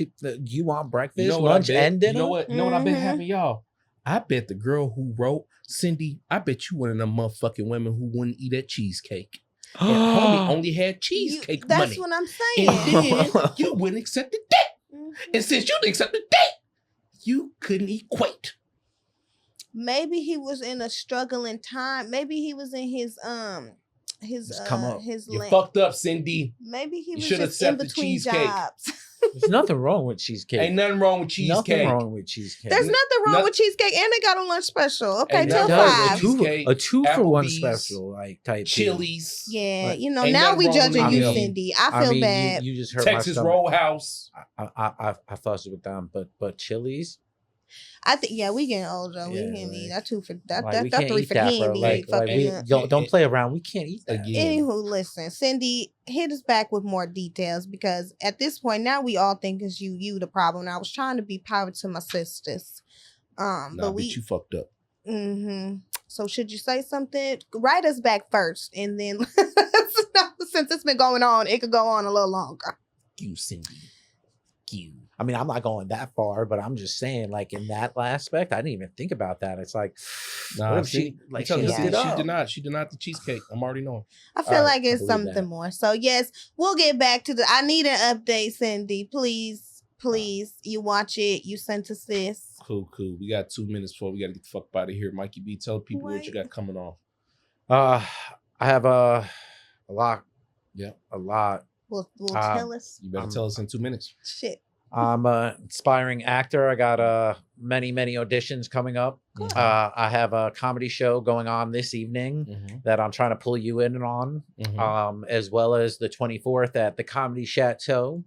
[SPEAKER 4] You want breakfast,
[SPEAKER 2] you know
[SPEAKER 4] lunch, and dinner?
[SPEAKER 2] You know what? You know what I bet having y'all. I bet the girl who wrote Cindy. I bet you one of them motherfucking women who wouldn't eat that cheesecake. And homie only had cheesecake money.
[SPEAKER 3] That's what I'm saying.
[SPEAKER 2] And then you wouldn't accept the date. And since you didn't accept the date, you couldn't equate.
[SPEAKER 3] Maybe he was in a struggling time. Maybe he was in his
[SPEAKER 2] You fucked up, Cindy.
[SPEAKER 3] Maybe he was
[SPEAKER 2] just
[SPEAKER 3] in between jobs.
[SPEAKER 4] There's nothing wrong with cheesecake.
[SPEAKER 2] Ain't nothing wrong with cheesecake.
[SPEAKER 4] Nothing wrong with cheesecake.
[SPEAKER 3] There's nothing wrong with cheesecake, and they got a lunch special. Okay, till
[SPEAKER 4] $5.
[SPEAKER 3] 5.
[SPEAKER 4] A two for one special, like type
[SPEAKER 2] Chili's.
[SPEAKER 3] Yeah,
[SPEAKER 2] like,
[SPEAKER 3] you know, now we judging you, Cindy. I feel bad.
[SPEAKER 4] You just heard
[SPEAKER 2] Texas Roadhouse.
[SPEAKER 4] I fussed with them, but Chili's.
[SPEAKER 3] I think we getting older. We can't eat that 2 for that.
[SPEAKER 4] Like,
[SPEAKER 3] that 3 for candy.
[SPEAKER 4] Don't play around. We can't eat that.
[SPEAKER 3] Anywho, listen, Cindy, hit us back with more details, because at this point now we all think it's you the problem. I was trying to be power to my sisters, but
[SPEAKER 2] you fucked up.
[SPEAKER 3] So should you say something? Write us back first, and then since it's been going on, it could go on a little longer.
[SPEAKER 2] You, Cindy. You.
[SPEAKER 4] I mean, I'm not going that far, but I'm just saying, like in that aspect, I didn't even think about that. It's like,
[SPEAKER 2] she denied the cheesecake. I'm already knowing.
[SPEAKER 3] I feel like it's something more. So yes, we'll get back to I need an update, Cindy. Please, you watch it. You sent us this.
[SPEAKER 2] Cool. We got 2 minutes before we got to get the fuck out of here. Mikey B, tell people what you got coming on.
[SPEAKER 4] I have a lot.
[SPEAKER 2] Yeah,
[SPEAKER 4] a lot.
[SPEAKER 3] Will tell us.
[SPEAKER 2] You better tell us in 2 minutes.
[SPEAKER 3] Shit.
[SPEAKER 4] I'm an aspiring actor. I got many auditions coming up. I have a comedy show going on this evening that I'm trying to pull you in on, as well as the 24th at the Comedy Chateau.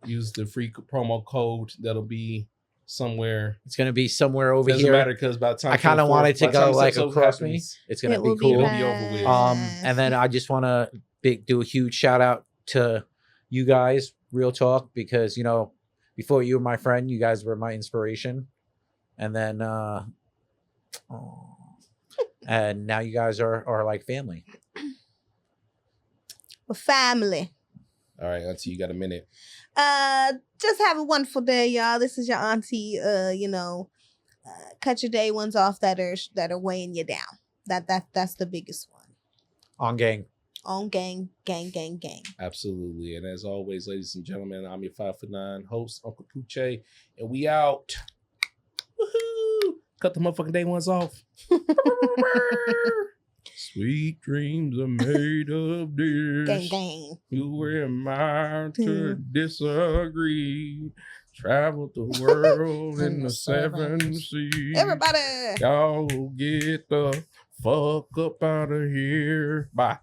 [SPEAKER 2] Use the free promo code. That'll be somewhere.
[SPEAKER 4] It's going to be somewhere over
[SPEAKER 2] Doesn't
[SPEAKER 4] here.
[SPEAKER 2] matter, because by the time
[SPEAKER 4] I kind of wanted to go like across me. It's going to be cool.
[SPEAKER 2] It'll be over with.
[SPEAKER 4] And then I just want to do a huge shout out to you guys, real talk, because before you were my friend, you guys were my inspiration, and then and now you guys are like family.
[SPEAKER 3] We're family.
[SPEAKER 2] All right, Auntie, you got a minute.
[SPEAKER 3] Just have a wonderful day, y'all. This is your auntie. Cut your day ones off that are weighing you down. That's the biggest one.
[SPEAKER 4] On gang.
[SPEAKER 3] On gang.
[SPEAKER 2] Absolutely. And as always, ladies and gentlemen, I'm your 5'9" host, Uncle Kuche, and we out. Woohoo! Cut the motherfucking day ones off. Sweet dreams are made of this.
[SPEAKER 3] Gang.
[SPEAKER 2] Who am I to disagree? Travel the world in the seven seas.
[SPEAKER 3] Everybody.
[SPEAKER 2] Y'all get the fuck up out of here. Bye.